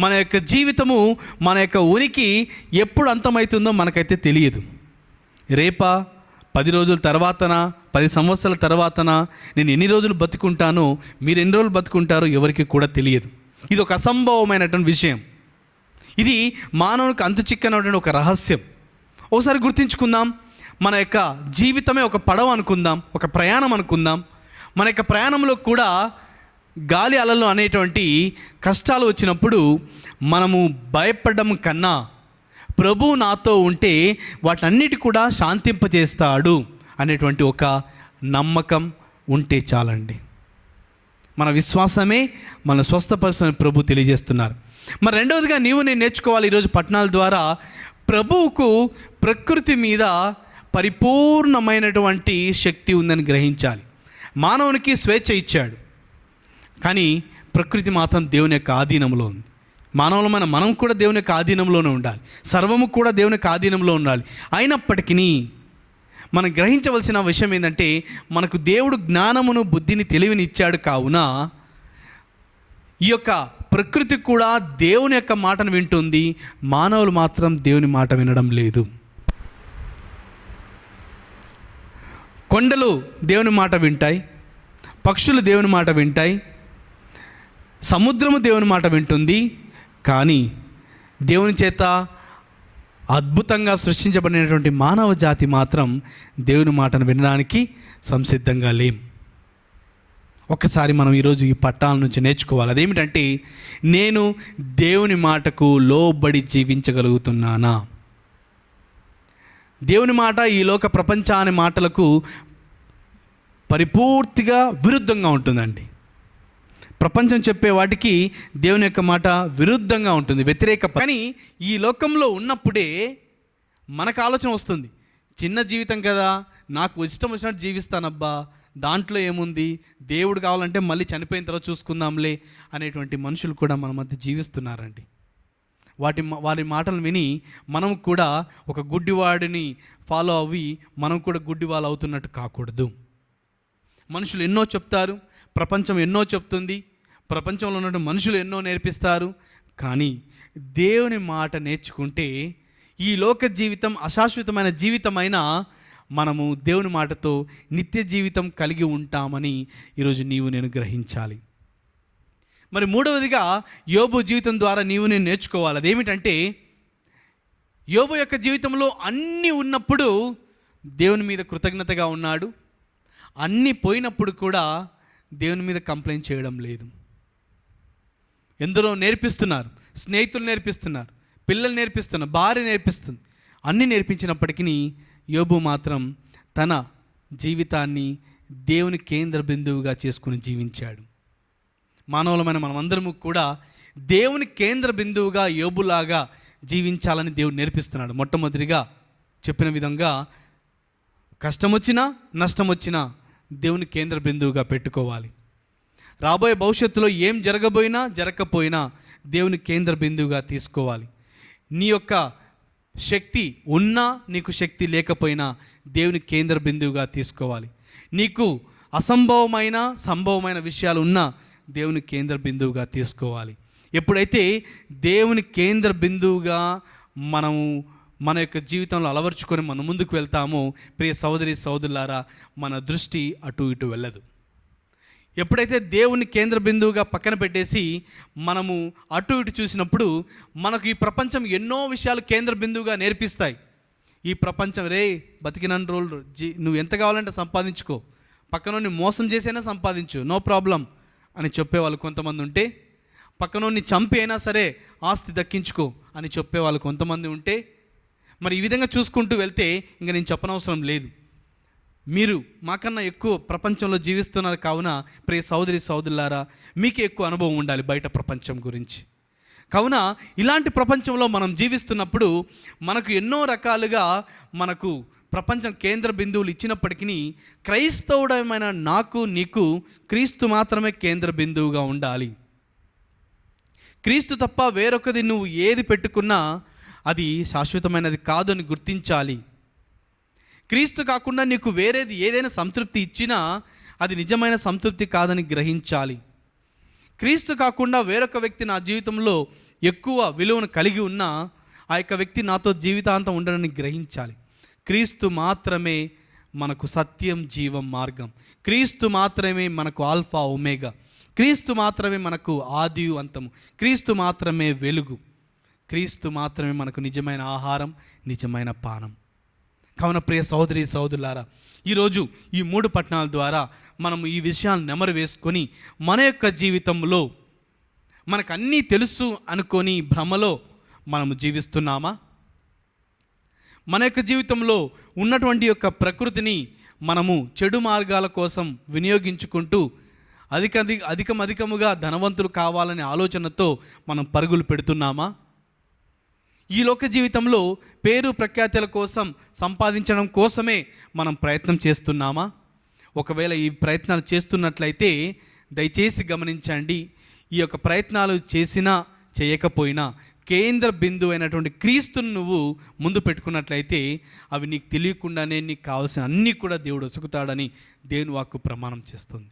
మన యొక్క జీవితము, మన యొక్క ఉనికి ఎప్పుడు అంతమవుతుందో మనకైతే తెలియదు. రేపా, 10 రోజుల తర్వాతనా, 10 సంవత్సరాల తర్వాతనా, నేను ఎన్ని రోజులు బతుకుంటానో, మీరు ఎన్ని రోజులు బతుకుంటారో ఎవరికి కూడా తెలియదు. ఇది ఒక అసంభవమైనటువంటి విషయం. ఇది మానవునికి అంతుచిక్కనటువంటి ఒక రహస్యం. ఒకసారి గుర్తించుకుందాం, మన యొక్క జీవితమే ఒక పడవ అనుకుందాం, ఒక ప్రయాణం అనుకుందాం. మన యొక్క ప్రయాణంలో కూడా గాలి అలలు అనేటువంటి కష్టాలు వచ్చినప్పుడు మనము భయపడడం కన్నా ప్రభు నాతో ఉంటే వాటన్నిటి కూడా శాంతింపజేస్తాడు అనేటువంటి ఒక నమ్మకం ఉంటే చాలండి. మన విశ్వాసమే మన స్వస్థపరుస్తున్న ప్రభు తెలియజేస్తున్నారు. మరి రెండవదిగా నీవు నేను నేర్చుకోవాలి ఈరోజు పట్టణాల ద్వారా, ప్రభువుకు ప్రకృతి మీద పరిపూర్ణమైనటువంటి శక్తి ఉందని గ్రహించాలి. మానవునికి స్వేచ్ఛ ఇచ్చాడు, కానీ ప్రకృతి మాత్రం దేవుని యొక్క ఆధీనంలో ఉంది. మానవులమైన మనం కూడా దేవుని యొక్క ఆధీనంలోనే ఉండాలి, సర్వము కూడా దేవుని యొక్క ఆధీనంలో ఉండాలి. అయినప్పటికీ మనం గ్రహించవలసిన విషయం ఏంటంటే, మనకు దేవుడు జ్ఞానమును బుద్ధిని తెలివిని ఇచ్చాడు. కావున ఈ యొక్క ప్రకృతి కూడా దేవుని యొక్క మాటను వింటుంది, మానవులు మాత్రం దేవుని మాట వినడం లేదు. కొండలు దేవుని మాట వింటాయి, పక్షులు దేవుని మాట వింటాయి, సముద్రము దేవుని మాట వింటుంది. కానీ దేవుని చేత అద్భుతంగా సృష్టించబడినటువంటి మానవ జాతి మాత్రం దేవుని మాటను వినడానికి సంసిద్ధంగా లేం. ఒక్కసారి మనం ఈరోజు ఈ పట్టాల నుంచి నేర్చుకోవాలి. అదేమిటంటే, నేను దేవుని మాటకు లోబడి జీవించగలుగుతున్నానా? దేవుని మాట ఈ లోక ప్రపంచాని మాటలకు పరిపూర్తిగా విరుద్ధంగా ఉంటుందండి. ప్రపంచం చెప్పే వాటికి దేవుని యొక్క మాట విరుద్ధంగా ఉంటుంది, వ్యతిరేక. కానీ ఈ లోకంలో ఉన్నప్పుడే మనకు ఆలోచన వస్తుంది, చిన్న జీవితం కదా, నాకు ఇష్టం వచ్చినట్టు జీవిస్తానబ్బా, దాంట్లో ఏముంది, దేవుడు కావాలంటే మళ్ళీ చనిపోయిన తర్వాత చూసుకుందాంలే అనేటువంటి మనుషులు కూడా మన మధ్య జీవిస్తున్నారండి. వారి మాటలు విని మనం కూడా ఒక గుడ్డివాడిని ఫాలో అవి మనం కూడా గుడ్డివాళ్ళు అవుతున్నట్టు కాకూడదు. మనుషులు ఎన్నో చెప్తారు, ప్రపంచం ఎన్నో చెప్తుంది, ప్రపంచంలో ఉన్న మనుషులు ఎన్నో నేర్పిస్తారు. కానీ దేవుని మాట నేర్చుకుంటే ఈ లోక జీవితం అశాశ్వతమైన జీవితమైన మనము దేవుని మాటతో నిత్య జీవితం కలిగి ఉంటామని ఈరోజు నీవు నేను గ్రహించాలి. మరి మూడవదిగా యోబు జీవితం ద్వారా నీవు నేను నేర్చుకోవాలి. అదేమిటంటే, యోబు యొక్క జీవితంలో అన్నీ ఉన్నప్పుడు దేవుని మీద కృతజ్ఞతగా ఉన్నాడు, అన్నీ పోయినప్పుడు కూడా దేవుని మీద కంప్లైంట్ చేయడం లేదు. ఎందరో నేర్పిస్తున్నారు, స్నేహితులు నేర్పిస్తున్నారు, పిల్లలు నేర్పిస్తున్నారు, భార్య నేర్పిస్తుంది, అన్నీ నేర్పించినప్పటికీ యోబు మాత్రం తన జీవితాన్ని దేవుని కేంద్ర బిందువుగా చేసుకుని జీవించాడు. మానవులమైన మనమందరము కూడా దేవుని కేంద్ర బిందువుగా యోబులాగా జీవించాలని దేవుడు నేర్పిస్తున్నాడు. మొట్టమొదటిగా చెప్పిన విధంగా కష్టం వచ్చినా నష్టం వచ్చినా దేవుని కేంద్ర బిందువుగా పెట్టుకోవాలి. రాబోయే భవిష్యత్తులో ఏం జరగబోయినా జరగకపోయినా దేవుని కేంద్ర బిందువుగా తీసుకోవాలి. నీ యొక్క శక్తి ఉన్నా నీకు శక్తి లేకపోయినా దేవుని కేంద్ర బిందువుగా తీసుకోవాలి. నీకు అసంభవమైన సంభవమైన విషయాలు ఉన్నా దేవుని కేంద్ర బిందువుగా తీసుకోవాలి. ఎప్పుడైతే దేవుని కేంద్ర బిందువుగా మనము మన యొక్క జీవితంలో అలవర్చుకొని మనం ముందుకు వెళ్తామో, ప్రియ సహోదరి సహోదరులారా, మన దృష్టి అటు ఇటు వెళ్ళదు. ఎప్పుడైతే దేవుని కేంద్ర బిందువుగా పక్కన పెట్టేసి మనము అటు ఇటు చూసినప్పుడు మనకు ఈ ప్రపంచం ఎన్నో విషయాలు కేంద్ర బిందువుగా నేర్పిస్తాయి. ఈ ప్రపంచం బతికినన్ని రోజులు నువ్వు ఎంత కావాలంటే సంపాదించుకో, పక్కనోని మోసం చేసైనా సంపాదించు, నో ప్రాబ్లం అని చెప్పేవాళ్ళు కొంతమంది ఉంటే, పక్కనోని చంపి అయినా సరే ఆస్తి దక్కించుకో అని చెప్పేవాళ్ళు కొంతమంది ఉంటే, మరి ఈ విధంగా చూసుకుంటూ వెళ్తే ఇంకా నేను చెప్పనవసరం లేదు. మీరు మాకన్నా ఎక్కువ ప్రపంచంలో జీవిస్తున్నారు. కావున ప్రియ సహోదరి సహోదరులారా, మీకే ఎక్కువ అనుభవం ఉండాలి బయట ప్రపంచం గురించి. కావున ఇలాంటి ప్రపంచంలో మనం జీవిస్తున్నప్పుడు మనకు ఎన్నో రకాలుగా మనకు ప్రపంచం కేంద్ర బిందువులు ఇచ్చినప్పటికీ క్రైస్తవుడమైన నాకు నీకు క్రీస్తు మాత్రమే కేంద్ర బిందువుగా ఉండాలి. క్రీస్తు తప్ప వేరొకది నువ్వు ఏది పెట్టుకున్నా అది శాశ్వతమైనది కాదు అని గుర్తించాలి. క్రీస్తు కాకుండా నీకు వేరేది ఏదైనా సంతృప్తి ఇచ్చినా అది నిజమైన సంతృప్తి కాదని గ్రహించాలి. క్రీస్తు కాకుండా వేరొక వ్యక్తి నా జీవితంలో ఎక్కువ విలువను కలిగి ఉన్నా ఆ యొక్క వ్యక్తి నాతో జీవితాంతం ఉండడాన్ని గ్రహించాలి. క్రీస్తు మాత్రమే మనకు సత్యం, జీవం, మార్గం. క్రీస్తు మాత్రమే మనకు ఆల్ఫా ఒమేగా. క్రీస్తు మాత్రమే మనకు ఆదియు అంతము. క్రీస్తు మాత్రమే వెలుగు. క్రీస్తు మాత్రమే మనకు నిజమైన ఆహారం, నిజమైన పానం. కావున ప్రియ సహోదరి సహోదరులారా, ఈరోజు ఈ 3 పట్టణాల ద్వారా మనం ఈ విషయాలను నెమరు వేసుకొని మన యొక్క జీవితంలో మనకు అన్నీ తెలుసు అనుకొని భ్రమలో మనము జీవిస్తున్నామా? మన యొక్క జీవితంలో ఉన్నటువంటి యొక్క ప్రకృతిని మనము చెడు మార్గాల కోసం వినియోగించుకుంటూ అధికముగా ధనవంతులు కావాలనే ఆలోచనతో మనం పరుగులు పెడుతున్నామా? ఈ లోక జీవితంలో పేరు ప్రఖ్యాతుల కోసం సంపాదించడం కోసమే మనం ప్రయత్నం చేస్తున్నామా? ఒకవేళ ఈ ప్రయత్నాలు చేస్తున్నట్లయితే దయచేసి గమనించండి, ఈ యొక్క ప్రయత్నాలు చేసినా చేయకపోయినా కేంద్ర బిందువు అయినటువంటి క్రీస్తుని నువ్వు ముందు పెట్టుకున్నట్లయితే అవి నీకు తెలియకుండానే నీకు కావాల్సిన అన్నీ కూడా దేవుడు ఒసుకుతాడని దేవుని వాక్కు ప్రమాణం చేస్తుంది.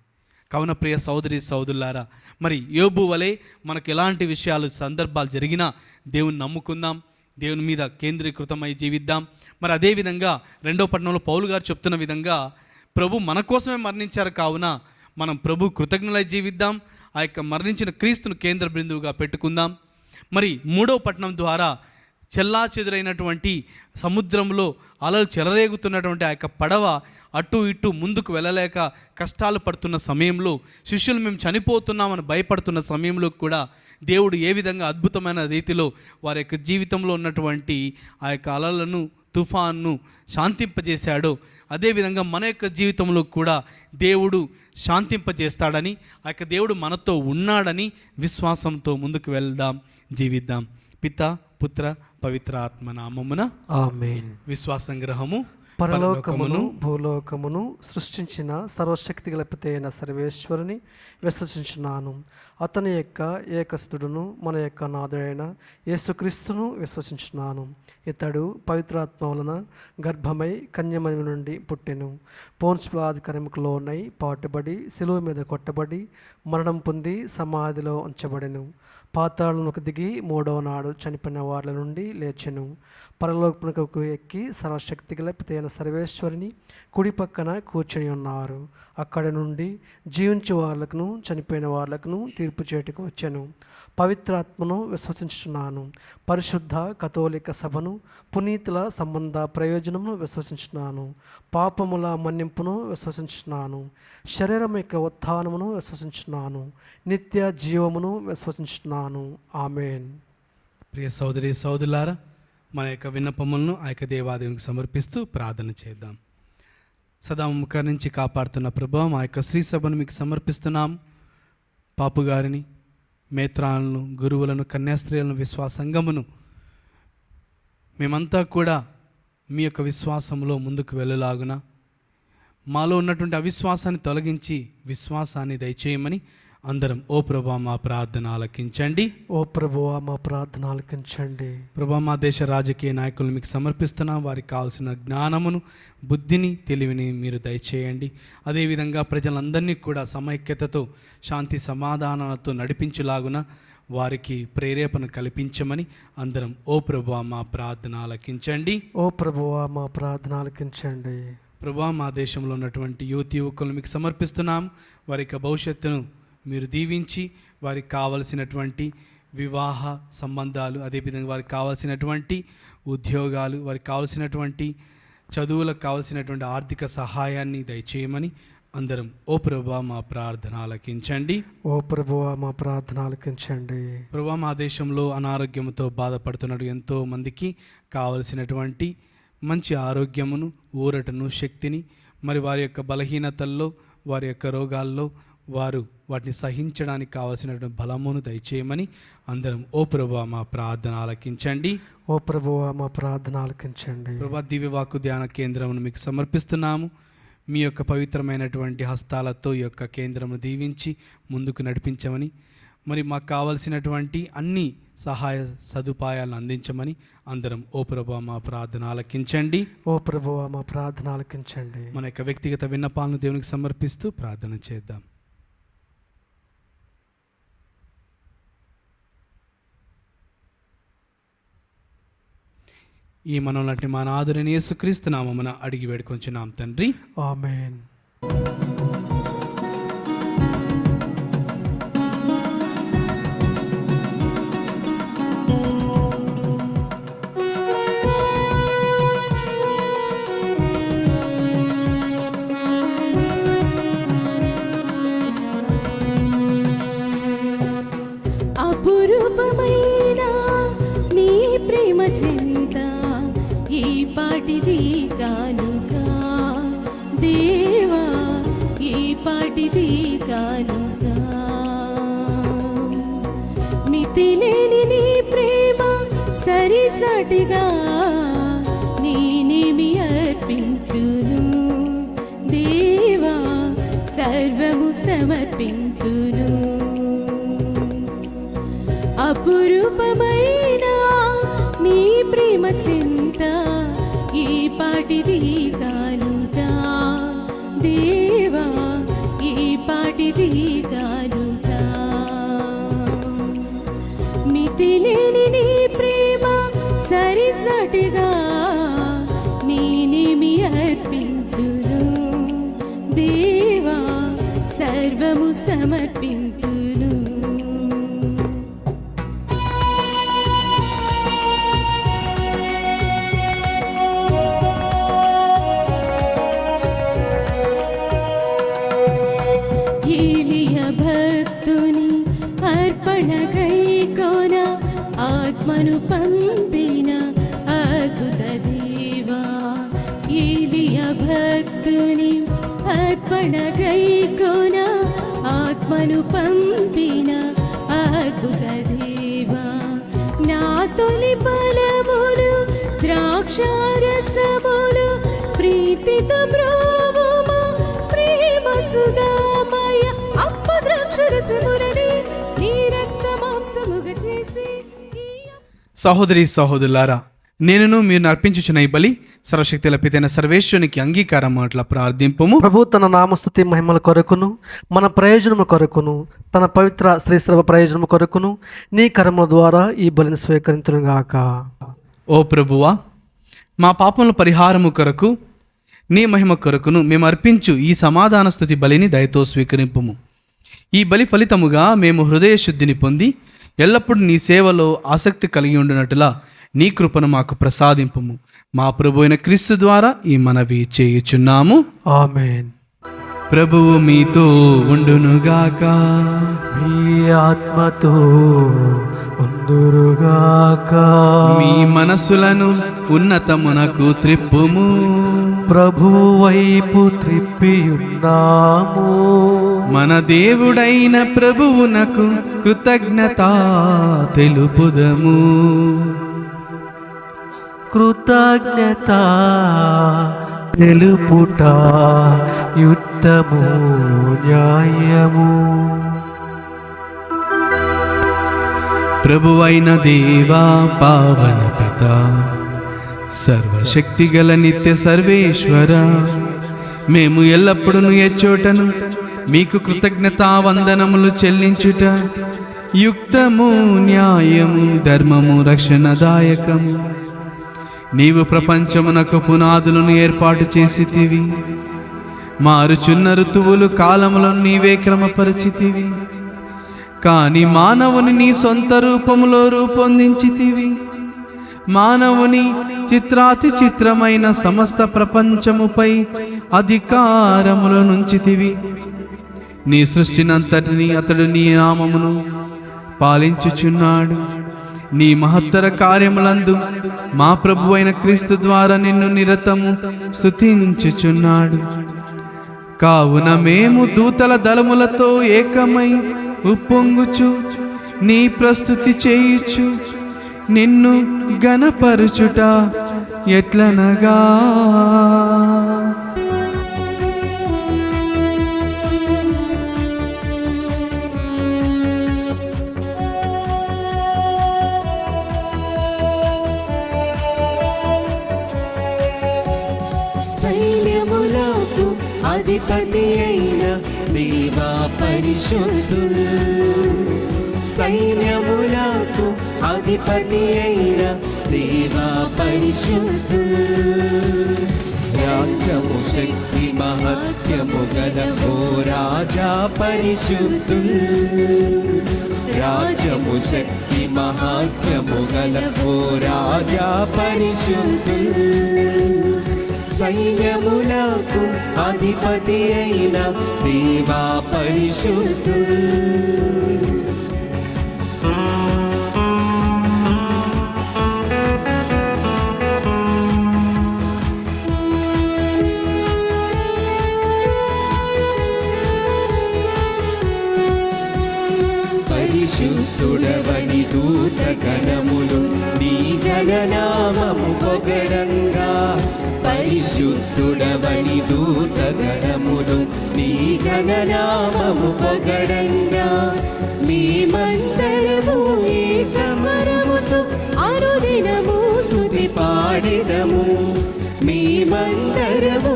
కావున ప్రియ సోదరి సోదరులారా, మరి యోబు వలె మనకు ఎలాంటి విషయాలు సందర్భాలు జరిగినా దేవుని నమ్ముకుందాం, దేవుని మీద కేంద్రీకృతమై జీవిద్దాం. మరి అదేవిధంగా 2వ పట్టణంలో పౌలు గారు చెప్తున్న విధంగా ప్రభు మన కోసమే మరణించారు కావున మనం ప్రభు కృతజ్ఞులై జీవిద్దాం. ఆ యొక్క మరణించిన క్రీస్తును కేంద్ర బిందువుగా పెట్టుకుందాం. మరి 3వ పట్టణం ద్వారా చెల్లాచెదురైనటువంటి సముద్రంలో అలలు చెలరేగుతున్నటువంటి ఆ యొక్క పడవ అటు ఇటు ముందుకు వెళ్ళలేక కష్టాలు పడుతున్న సమయంలో, శిష్యులు మేము చనిపోతున్నామని భయపడుతున్న సమయంలో కూడా దేవుడు ఏ విధంగా అద్భుతమైన రీతిలో వారి యొక్క జీవితంలో ఉన్నటువంటి ఆ యొక్క అలలను, తుఫాన్ను శాంతింపజేశాడో అదేవిధంగా మన యొక్క జీవితంలో కూడా దేవుడు శాంతింపజేస్తాడని, ఆ యొక్క దేవుడు మనతో ఉన్నాడని విశ్వాసంతో ముందుకు వెళ్దాం, జీవిద్దాం. పితా, పుత్ర, పవిత్ర ఆత్మ నామమున ఆమేన్. విశ్వాస సంగ్రహము. పరలోకమును భూలోకమును సృష్టించిన సర్వశక్తి గల పిత అయిన సర్వేశ్వరుని విశ్వసించున్నాను. అతని యొక్క ఏకసుతుడును మన యొక్క నాథుడైన యేసుక్రీస్తును విశ్వసించున్నాను. ఇతడు పవిత్రాత్మ వలన గర్భమై కన్యమణి నుండి పుట్టెను. పోన్స్ పిలాతు లోనై పాటుబడి శిలువ మీద కొట్టబడి మరణం పొంది సమాధిలో ఉంచబడెను. పాతాళమునకు దిగి 3వ నాడు చనిపోయిన వారి నుండి లేచెను. పరలోకమునకు ఎక్కి సర్వశక్తి గల పిత అయిన సర్వేశ్వరుని కుడి పక్కన కూర్చొని ఉన్నారు. అక్కడ నుండి జీవించే వాళ్ళకును చనిపోయిన వాళ్ళకును తీర్పు చేటుకు వచ్చాను. పవిత్రాత్మను విశ్వసించున్నాను. పరిశుద్ధ కథోలిక సభను, పునీతుల సంబంధ ప్రయోజనమును విశ్వసించున్నాను. పాపముల మన్నింపును విశ్వసించున్నాను. శరీరం యొక్క ఉత్థానమును విశ్వసించున్నాను. నిత్య జీవమును విశ్వసించున్నాను. ఆమేన్. ప్రియ సోదరి సోదరులారా, మన యొక్క విన్నపములను ఆ యొక్క దేవాదేవునికి సమర్పిస్తూ ప్రార్థన చేద్దాం. సదా ముఖ నుంచి కాపాడుతున్న ప్రభావం ఆ యొక్క శ్రీ సభను మీకు సమర్పిస్తున్నాం. పాపుగారిని, మేత్రాలను, గురువులను, కన్యాస్త్రీలను, విశ్వాసంగమును మేమంతా కూడా మీ యొక్క విశ్వాసంలో ముందుకు వెళ్ళలాగున మాలో ఉన్నటువంటి అవిశ్వాసాన్ని తొలగించి విశ్వాసాన్ని దయచేయమని అందరం ఓ ప్రభువా మా ప్రార్థన ఆలకించండి. ఓ ప్రభువా మా ప్రార్థన ఆలకించండి. ప్రభువా మా దేశ రాజకీయ నాయకులను మీకు సమర్పిస్తున్నాం. వారికి కావాల్సిన జ్ఞానమును, బుద్ధిని, తెలివిని మీరు దయచేయండి. అదేవిధంగా ప్రజలందరినీ కూడా సమైక్యతతో, శాంతి సమాధానాలతో నడిపించులాగున వారికి ప్రేరేపణ కల్పించమని అందరం ఓ ప్రభువా మా ప్రార్థన ఆలకించండి. ఓ ప్రభువా మా ప్రార్థన ఆలకించండి. ప్రభువా మా దేశంలో ఉన్నటువంటి యువకులను మీకు సమర్పిస్తున్నాం. వారి యొక్క భవిష్యత్తును మీరు దీవించి వారికి కావలసినటువంటి వివాహ సంబంధాలు, అదేవిధంగా వారికి కావలసినటువంటి ఉద్యోగాలు, వారికి కావలసినటువంటి చదువులకు కావలసినటువంటి ఆర్థిక సహాయాన్ని దయచేయమని అందరం ఓ ప్రభువా మా ప్రార్థన ఆలకించండి. ఓ ప్రభువా మా ప్రార్థన ఆలకించండి. ప్రభువా మా దేశంలో అనారోగ్యంతో బాధపడుతున్నట్టు ఎంతో మందికి కావలసినటువంటి మంచి ఆరోగ్యమును, ఊరటను, శక్తిని, మరి వారి యొక్క బలహీనతల్లో, వారి యొక్క రోగాల్లో వారు వాటిని సహించడానికి కావలసినటువంటి బలమును దయచేయమని అందరం ఓ ప్రభువా మా ప్రార్థన ఆలకించండి. ఓ ప్రభువా మా ప్రార్థన ఆలకించండి. ప్రభువా దివ్యవాక్కు ధ్యాన కేంద్రమును మీకు సమర్పిస్తున్నాము. మీ యొక్క పవిత్రమైనటువంటి హస్తాలతో ఈ యొక్క కేంద్రమును దీవించి ముందుకు నడిపించమని, మరి మాకు కావలసినటువంటి అన్ని సహాయ సదుపాయాలను అందించమని అందరం ఓ ప్రభువా మా ప్రార్థన ఆలకించండి. ఓ ప్రభువా మా ప్రార్థన ఆలకించండి. మన యొక్క వ్యక్తిగత విన్నపాలను దేవునికి సమర్పిస్తూ ప్రార్థన చేద్దాం. ఈ మనోలంటి మా నాథుని యేసుక్రీస్తు నామమున అడిగి వేడుకొంచున్నాం తండ్రి. ఆమేన్. అపురూపమైన నీ ప్రేమ చింత ఈ పాటిది కానుక దేవా. సరిసాటిగా నేనేమి అర్పింతును దేవా సర్వము సమర్పింతును అపురూపమైన నీ ప్రేమ చింత ఈ పాటిది కానుగా దేవా ఈ పాటిది కానుగా మితిలేని నీ ప్రేమ సరిసాటిగా నేనేమి అర్పింతును దేవా సర్వము సమర్పింతును ఏలియా భక్తుని అర్పణగై కోన ఆత్మను పంపిన అద్భుత దేవా ఏలియా భక్తుని అర్పణగై కోన ఆత్మను పంపిన అద్భుత దేవా నా తొలి బలములు ద్రాక్షారసములు ప్రీతితో బ్రోవుమా ప్రేమ సుధామయ అప్ప ద్రాక్షరసములని నీ రక్త మాంసముగా చేసి సహోదరి సహోదరులారా, నేనును మీరు అర్పించుచున్న ఈ బలి సర్వశక్తుల పితైన సర్వేశ్వరునికి అంగీకారం మాటల ప్రార్థింపము. ప్రభు తన నామస్తుతి మహిమల కొరకును మన ప్రయోజనము కొరకును తన పవిత్ర శ్రీశ్రవ ప్రయోజనము కొరకును నీ కర్మల ద్వారా ఈ బలిని స్వీకరించునుగాక. ఓ ప్రభువా, మా పాపముల పరిహారము కొరకు నీ మహిమ కొరకును మేము అర్పించు ఈ సమాధాన స్తుతి బలిని దయతో స్వీకరింపుము. ఈ బలి ఫలితముగా మేము హృదయ శుద్ధిని పొంది ఎల్లప్పుడూ నీ సేవలో ఆసక్తి కలిగి ఉండినట్లుగా నీ కృపను మాకు ప్రసాదింపుము. మా ప్రభు అయిన క్రీస్తు ద్వారా ఈ మనవి చేయుచున్నాము. ఆమేన్. ప్రభువు మీతో ఉండునుగాక. మీ ఆత్మతో ఉందురుగాక. మీ మనసులను ఉన్నతమునకు త్రిప్పుము. ప్రభు వైపు త్రిప్పియున్నాము. మన దేవుడైన ప్రభువునకు కృతజ్ఞత తెలుపుదము. కృతజ్ఞత తెలుపుట యుక్తము న్యాయము. ప్రభువైన దేవా పావన పిత సర్వశక్తిగల నిత్య సర్వేశ్వర, మేము ఎల్లప్పుడూ ఎచ్చోటను మీకు కృతజ్ఞతా వందనములు చెల్లించుట యుక్తము న్యాయము ధర్మము రక్షణదాయకము. నీవు ప్రపంచమునకు పునాదులను ఏర్పాటు చేసితివి. మారుచున్న ఋతువులు కాలములను నీవే క్రమపరిచితివి. కాని మానవుని నీ సొంత రూపములో రూపొందించితివి. మానవుని చిత్రాతి చిత్రమైన సమస్త ప్రపంచముపై అధికారముల నుంచితివి. నీ సృష్టినంతటిని అతడు నీ నామమును పాలించుచున్నాడు. నీ మహత్తర కార్యములందు మా ప్రభు అయిన క్రీస్తు ద్వారా నిన్ను నిరతము స్తుతించుచున్నాడు. కావున మేము దూతల దళములతో ఏకమై ఉప్పొంగుచు నీ ప్రస్తుతి చేయుచు నిన్ను గణపరుచుట ఎట్లనగా, సైన్యములకు అధిపతి అయిన దేవా పరిశుద్ధులు, సైన్యములకు అధిపతి అయిన దేవా పరిశుద్ధులు, రాజ్యము శక్తి మహత్యము గల ఓ రాజా పరిశుద్ధులు, రాజ్యము శక్తి మహత్యము గల ఓ రాజా పరిశుద్ధులు, సైన్యములకు అధిపతి అయిన దేవా పరిశుద్ధులు. పరిశుద్ధుడవని దూత గణములు నీ ఘననామము పొగడంగా, పరిశుద్ధుడవని దూత గణములు నీ ఘననామము పొగడంగా, మేమందరము ఏక స్వరముతో అనుదినము స్తుతి పాడెదము. మేమందరము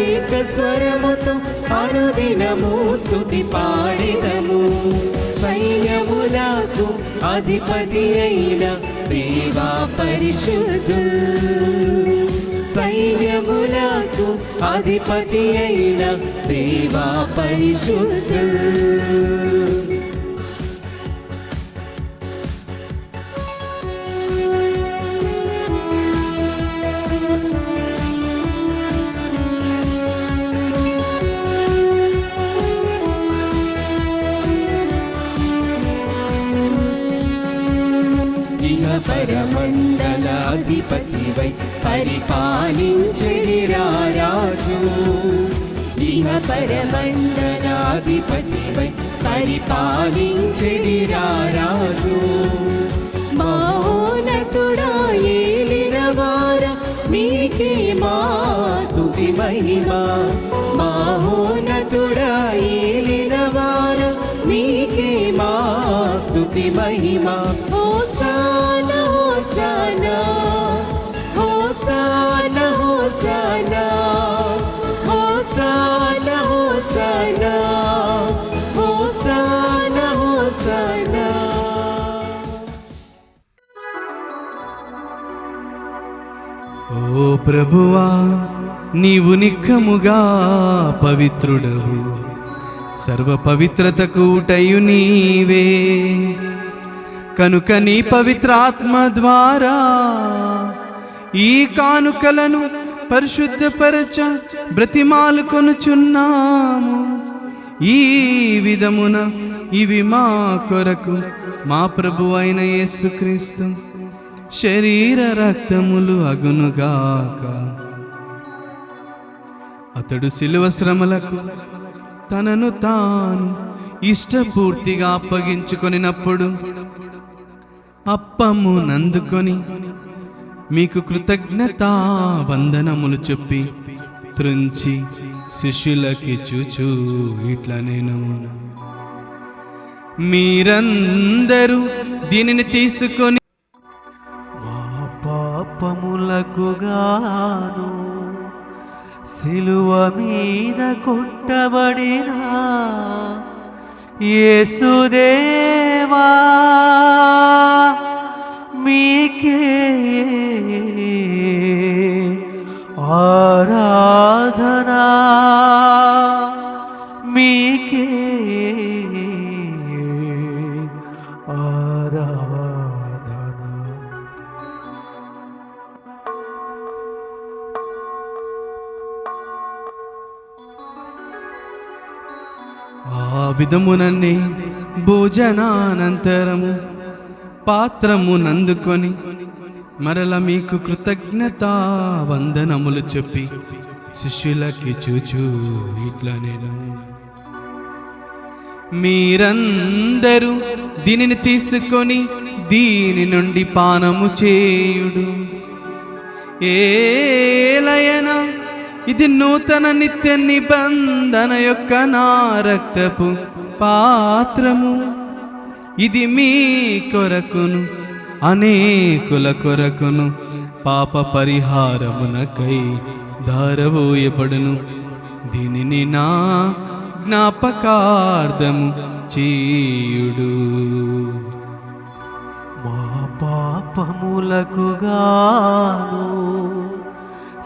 ఏక స్వరముతో అనుదినము స్తుతి పాడెదము. సైన్యములకు అధిపతి అయిన దేవా పరిశుద్ధుల్, సైన్యములకు అధిపతి అయిన దేవా పరిశుద్ధుల్. పరమండలాధిపతివై పరిపాలించెడిరా రాజు, ఇహ పరమండలాధిపతివై పరిపాలించెడిరా రాజు. మహోన్నతుడా ఏలినవారా మీకే మా స్తుతి మహిమ, మహోన్నతుడా ఏలినవారా మీకే మా స్తుతి మహిమ. Hosanna hosanna hosanna hosanna hosanna hosanna hosanna hosanna. ఓ ప్రభువా, నీవు నిక్కముగా పవిత్రుడవు, సర్వ పవిత్రతకు ఊటయు నీవే. కనుక నీ పవిత్రాత్మ ద్వారా ఈ కానుకలను పరిశుద్ధపరచ బ్రతిమాలు కొనుచున్నాము. ఈ విధమున ఇవి మా కొరకు మా ప్రభు అయిన యేసుక్రీస్తు శరీర రక్తములు అగునుగాక. అతడు శిలువ శ్రమలకు తనను తాను ఇష్టపూర్తిగా అప్పగించుకొనినప్పుడు అప్పము నందుకొని మీకు కృతజ్ఞతా వందనములు చెప్పి త్రుంచి శిష్యులకి చూచూ ఇట్లా నేను, మీరందరూ దీనిని తీసుకొని మా పాపములకు గాను సిలువ మీద కొట్టబడిన యేసుదేవా మీకే ఆరాధనా, మీకే ఆరాధనా. ఆ విధమునన్నే భోజనానంతరము పాత్రము నందుకొని మరల మీకు కృతజ్ఞతా వందనములు చెప్పి శిష్యులకి చూచూ ఇట్లా నేను, మీరందరూ దీనిని తీసుకొని దీని నుండి పానము చేయుడు. ఏలయనా ఇది నూతన నిత్య నిబంధన యొక్క నా రక్తపు పాత్రము. ఇది మీ కొరకును అనేకుల కొరకును పాప పరిహారమునకై ధారవోయబడును. దీనిని నా జ్ఞాపకార్థము చేయుడు. మా పాపములకు గాను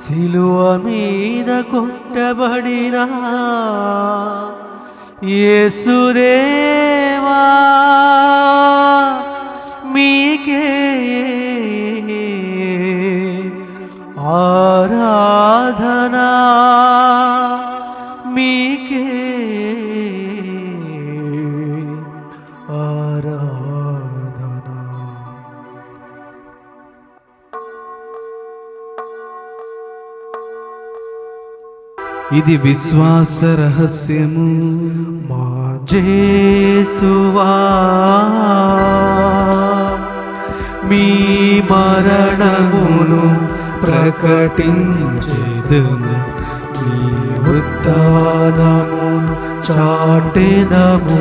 సిలువ మీద కొట్టబడిన యేసుదేవా మీకే ఆరాధనా, మీకే ఆరాధనా. ఇది విశ్వాస రహస్యము. మా జేసువా మరణమును ప్రకటించెదము, నీ ఉత్థానమును చాటెదము.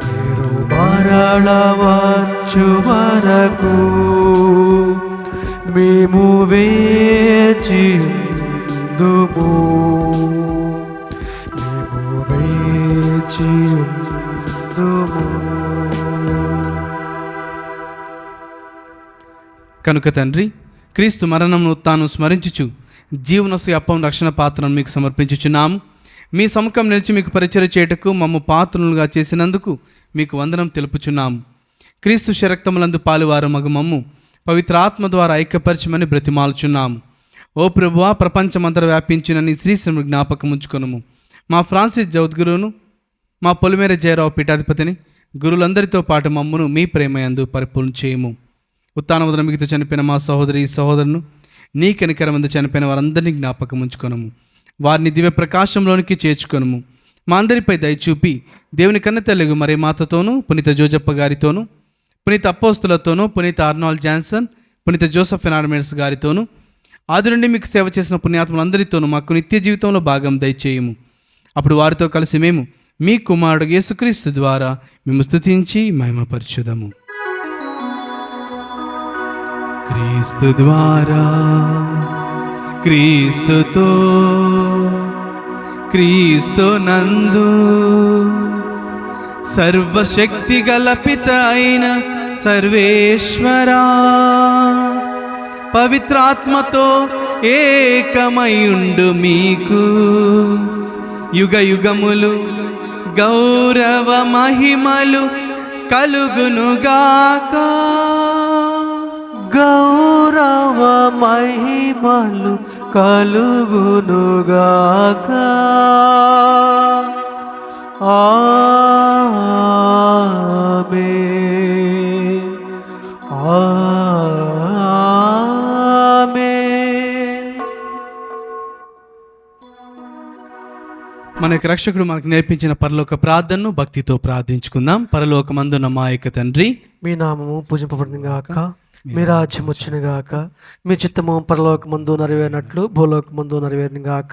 మీరు మరల వచ్చు వరకు మేము వేచియుందుము, మేము వేచియుందుము. కనుక తండ్రి, క్రీస్తు మరణమును తాను స్మరించుచు జీవనసు అప్పం రక్షణ పాత్రను మీకు సమర్పించుచున్నాము. మీ సముఖం నిలిచి మీకు పరిచయం చేయుటకు మమ్ము పాత్రులుగా చేసినందుకు మీకు వందనం తెలుపుచున్నాము. క్రీస్తు శరక్తములందు పాలువారు మగు మమ్ము పవిత్ర ఆత్మ ద్వారా ఐక్యపరచమని బ్రతిమాలుచున్నాము. ఓ ప్రభువా, ప్రపంచమంతర వ్యాపించిన నీ శ్రీశ్రమ జ్ఞాపకం ఉంచుకొనుము. మా ఫ్రాన్సిస్ జగద్గురువును, మా పొలిమేర జయరావు పీఠాధిపతిని, గురులందరితో పాటు మమ్మును మీ ప్రేమయందు పరిపూర్ణ చేయము. ఉత్తానవదన మిగతా చనిపోయిన మా సహోదరి సహోదరును, నీ కనికరమందు చనిపోయిన వారందరినీ జ్ఞాపకం ఉంచుకొనము. వారిని దివ్య ప్రకాశంలోనికి చేర్చుకొనము. మా అందరిపై దయచూపి దేవుని కన్నతల్లిగు మరి మాతతోనూ, పునీత జోజప్ప గారితోనూ, పునీత అపోస్తులతోనూ, పునీత ఆర్నాల్డ్ జాన్సన్, పునీత జోసెఫ్ ఫెర్నాండెస్ గారితోనూ, ఆది నుండి మీకు సేవ చేసిన పుణ్యాత్ములందరితోనూ మాకు నిత్య జీవితంలో భాగం దయచేయము. అప్పుడు వారితో కలిసి మేము మీ కుమారుడు యేసుక్రీస్తు ద్వారా మేము స్తుతించి మహిమపరచుదము. క్రీస్తు ద్వారా, క్రీస్తుతో, క్రీస్తు నందు సర్వశక్తి గల పిత అయిన సర్వేశ్వరా, పవిత్రాత్మతో ఏకమయుండు మీకు యుగ యుగములు గౌరవ మహిమలు కలుగునుగాక. గౌరవ మహిమలు కలుగునుగాక. ఆమేన్, ఆమేన్. మన యొక్క రక్షకుడు మనకు నేర్పించిన పరలోక ప్రార్థనను భక్తితో ప్రార్థించుకుందాం. పరలోకమందున్న మా యొక్క తండ్రి, మీ నామము పూజింపబడిన గాక, మీ రాజ్యం వచ్చిన గాక, మీ చిత్తము పరలోకమందు నెరవేరినట్లు భూలోకమందు నెరవేరిన గాక.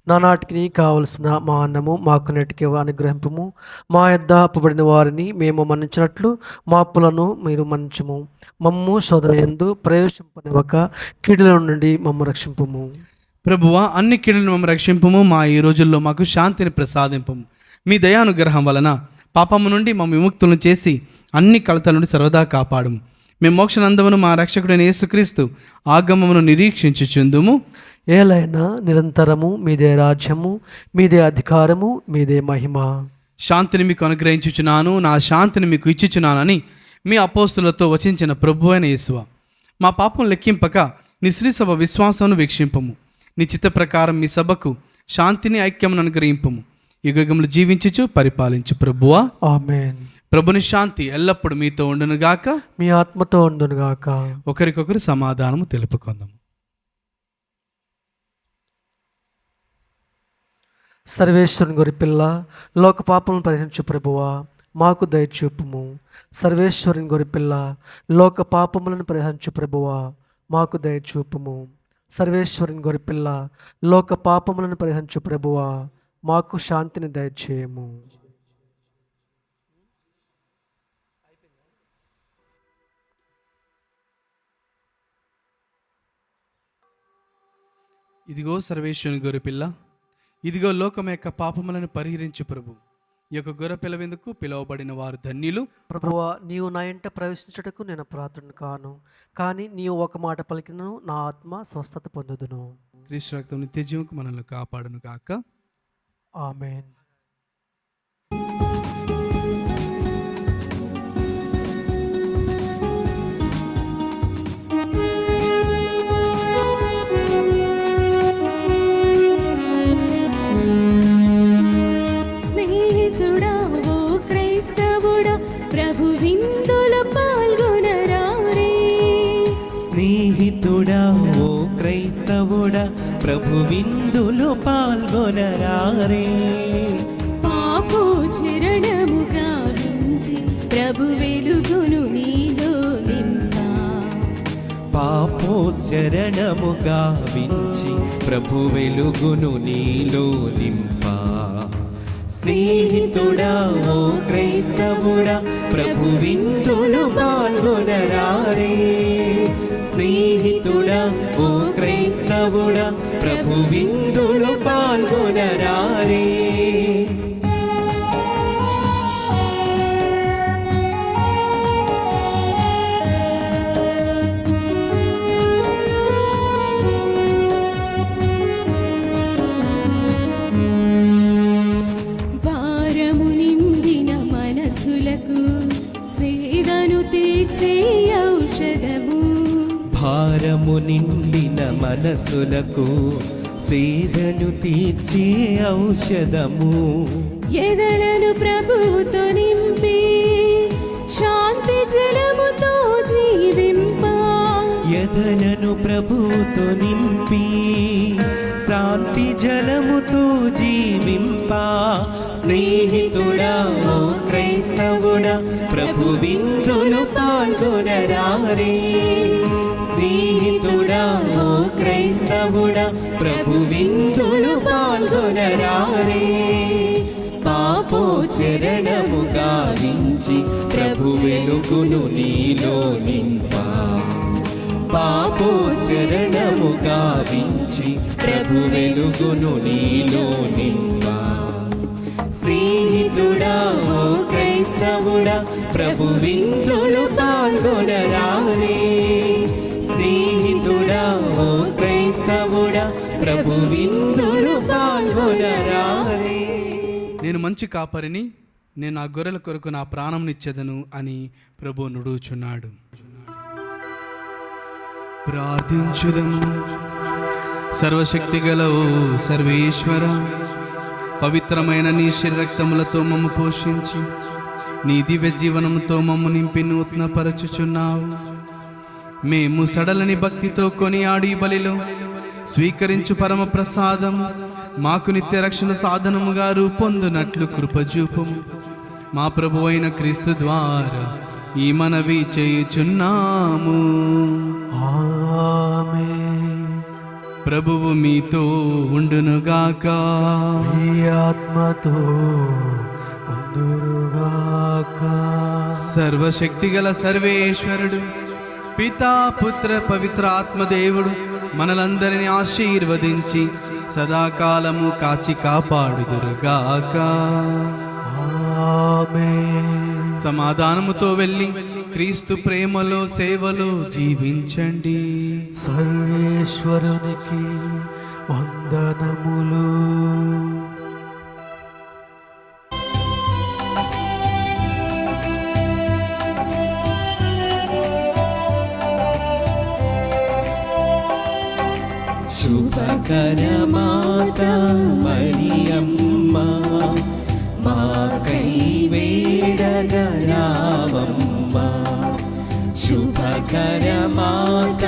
నానాటికి కావలసిన మా అన్నము మాకు నేటికి అనుగ్రహింపము. మా యొద్ద అప్పుబడిన వారిని మేము మన్నించినట్లు మా అప్పులను మీరు మన్నించము. మమ్ము శోధనయందు ప్రవేశింపనివ్వక కీడుల నుండి మమ్ము రక్షింపుము. ప్రభువా, అన్ని కీడులను మమ్మల్ని రక్షింపము. మా ఈ రోజుల్లో మాకు శాంతిని ప్రసాదింపము. మీ దయానుగ్రహం వలన పాపము నుండి మమ్మ విముక్తులను చేసి అన్ని కలతల నుండి సర్వదా కాపాడము. మేము మోక్షనందమును మా రక్షకుడైన యేసుక్రీస్తు ఆగమమును నిరీక్షించుచుందుము. ఏలైనా నిరంతరము మీదే రాజ్యము, మీదే అధికారము, మీదే మహిమ. శాంతిని మీకు అనుగ్రహించుచున్నాను, నా శాంతిని మీకు ఇచ్చుచున్నానని మీ అపోస్తులతో వచించిన ప్రభు అయిన యేసువా, మా పాపం లెక్కింపక నీ శ్రీ సభ విశ్వాసమును వీక్షింపము. నీ చిత్త ప్రకారం మీ సభకు శాంతిని ఐక్యమును అనుగ్రహింపము. యుగములు జీవించుచు పరిపాలించు ప్రభువా. ఆమేన్. ప్రభుని శాంతి ఎల్లప్పుడు మీతో ఉండునుగాక, మీ ఆత్మతో ఉండునుగాక. ఒకరికొకరు సమాధానము తెలుపుకుందాము. సర్వేశ్వరుని గొరిపిల్ల, లోక పాపములను పరిహరించు ప్రభువా, మాకు దయచూపుము. సర్వేశ్వరుని గొరిపిల్ల, లోక పాపములను పరిహరించు ప్రభువా, మాకు దయచూపుము. సర్వేశ్వరుని గొరిపిల్ల, లోక పాపములను పరిహరించు ప్రభువా, మాకు శాంతిని దయచేయము. ఇదిగో సర్వేశ్వరుని గొర్రెపిల్ల, ఇదిగో లోకం యొక్క పాపములను పరిహరించు ప్రభు. ఈ యొక్క గొర్రెపిల్ల విందుకు పిలువబడిన వారు ధన్యులు. ప్రభువా, నీవు నా ఇంట ప్రవేశించుటకు నేను ప్రార్థన కాను, కానీ నీవు ఒక మాట పలికినను నా ఆత్మ స్వస్థత పొందుదును. క్రీస్తు రక్తం నిత్య జీవకు మనల్ని కాపాడును కాక. ఆమేన్. స్నేహితుడా, ఓ క్రైస్తవుడా, ప్రభు విందులో పాల్గొనరారే. స్నేహితుడా, ఓ క్రైస్తవుడా, ప్రభు విందులో పాల్గొనరారే. పాపోచరణముగా వించి ప్రభు వెలుగును నీలో నింపా. పాపోచ్చరణము గావించి ప్రభు వెలుగును నీలో నింపా. స్నేహితుడా ఓ క్రైస్తవుడా ప్రభు విందులు పాల్గొనరారే. స్నేహితుడా ఓ క్రైస్తవుడా ప్రభు విందులు పాల్గొనరారే. భారము నిండిన మనసులకు సేదను తీర్చే ఔషధము. భారము నిండిన మనసులకు సేదను తీర్చే ఔషధము. ఎదలను ప్రభువుతో నింపి శాంతి జలముతో జీవింపా. ఎదలను ప్రభువుతో నింపి శాంతి జలముతో జీవింపా. స్నేహితుడా ఓ క్రైస్తవుడా ప్రభు విందులు పాల్గొనరారే. స్నేహితుడా ఓ క్రైస్తవుడా ప్రభు విందులు పాల్గొనరారే. పాపోచ్చరణము గావించి ప్రభు వెలుగును నీలో నింపా. పాపోచ్చరణము గావించి ప్రభు వెలుగును నీలో నింపా. స్నేహితుడా ఓ క్రైస్తవుడా ప్రభు విందులు పాల్గొనరారే. స్నేహితుడా ఓ క్రైస్తవుడా ప్రభు విందులు పాల్గొనరారే. నేను మంచి కాపరిని, నేను నా గొర్రెల కొరకు నా ప్రాణంనిచ్చెదను అని ప్రభు నుడుచున్నాడు. ప్రార్థించుదము. సర్వశక్తి గల ఓ సర్వేశ్వర, పవిత్రమైన నీ శరీరక్తములతో మమ్ము పోషించి నీ దివ్య జీవనముతో మమ్ము నింపి నూతనపరచుచున్నావు. మేము సడలని భక్తితో కొనియాడు ఈ బలిలో స్వీకరించు పరమ ప్రసాదం మాకు నిత్య రక్షణ సాధనముగా రూపొందునట్లు కృపజూపము. మా ప్రభు అయిన క్రీస్తు ద్వారా ఈ మనవి చేయుచున్నాము. ఆమేన్. ప్రభువు మీతో ఉండునుగాక. మీ ఆత్మతో ఉండునుగాక. సర్వశక్తిగల సర్వేశ్వరుడు పితా పుత్ర పవిత్ర ఆత్మదేవుడు మనలందరినీ ఆశీర్వదించి సదాకాలము కాచి కాపాడుదురుగాక. ఆమేన్. సమాధానముతో వెళ్ళి క్రీస్తు ప్రేమలో సేవలో జీవించండి. సర్వేశ్వరునికి వందనములు. శుభకరమాత మరియమ్మ మాకై వేడగరావమ్మ. శుభకరమాత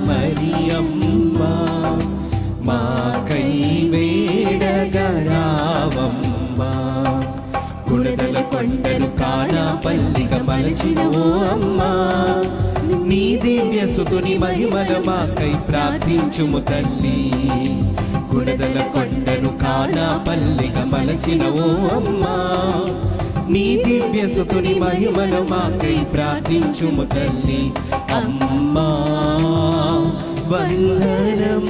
మరియమ్మ మాకై వేడగరావమ్మ. గుణదల కొండను కానా పల్లిక మలచిన ఓ అమ్మా, నీ దివ్య సుతుని మహిమల మాకై ప్రార్థించుము తల్లి. గుణదల కొండను కానా పల్లిక మలచిన ఓ అమ్మా, నీ దివ్య సుతుని మహిమల మాకై ప్రార్థించుము తల్లి. అమ్మా వందనం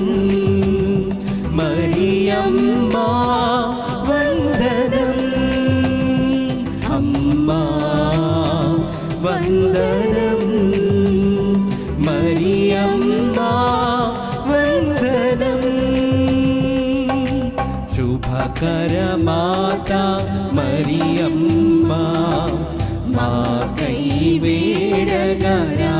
మరియమ్మా వందనం. అమ్మా వందనం మరియమ్మా వందనం. శుభకరమాత మరియమ్మా మాకై వేడగరావమ్మా.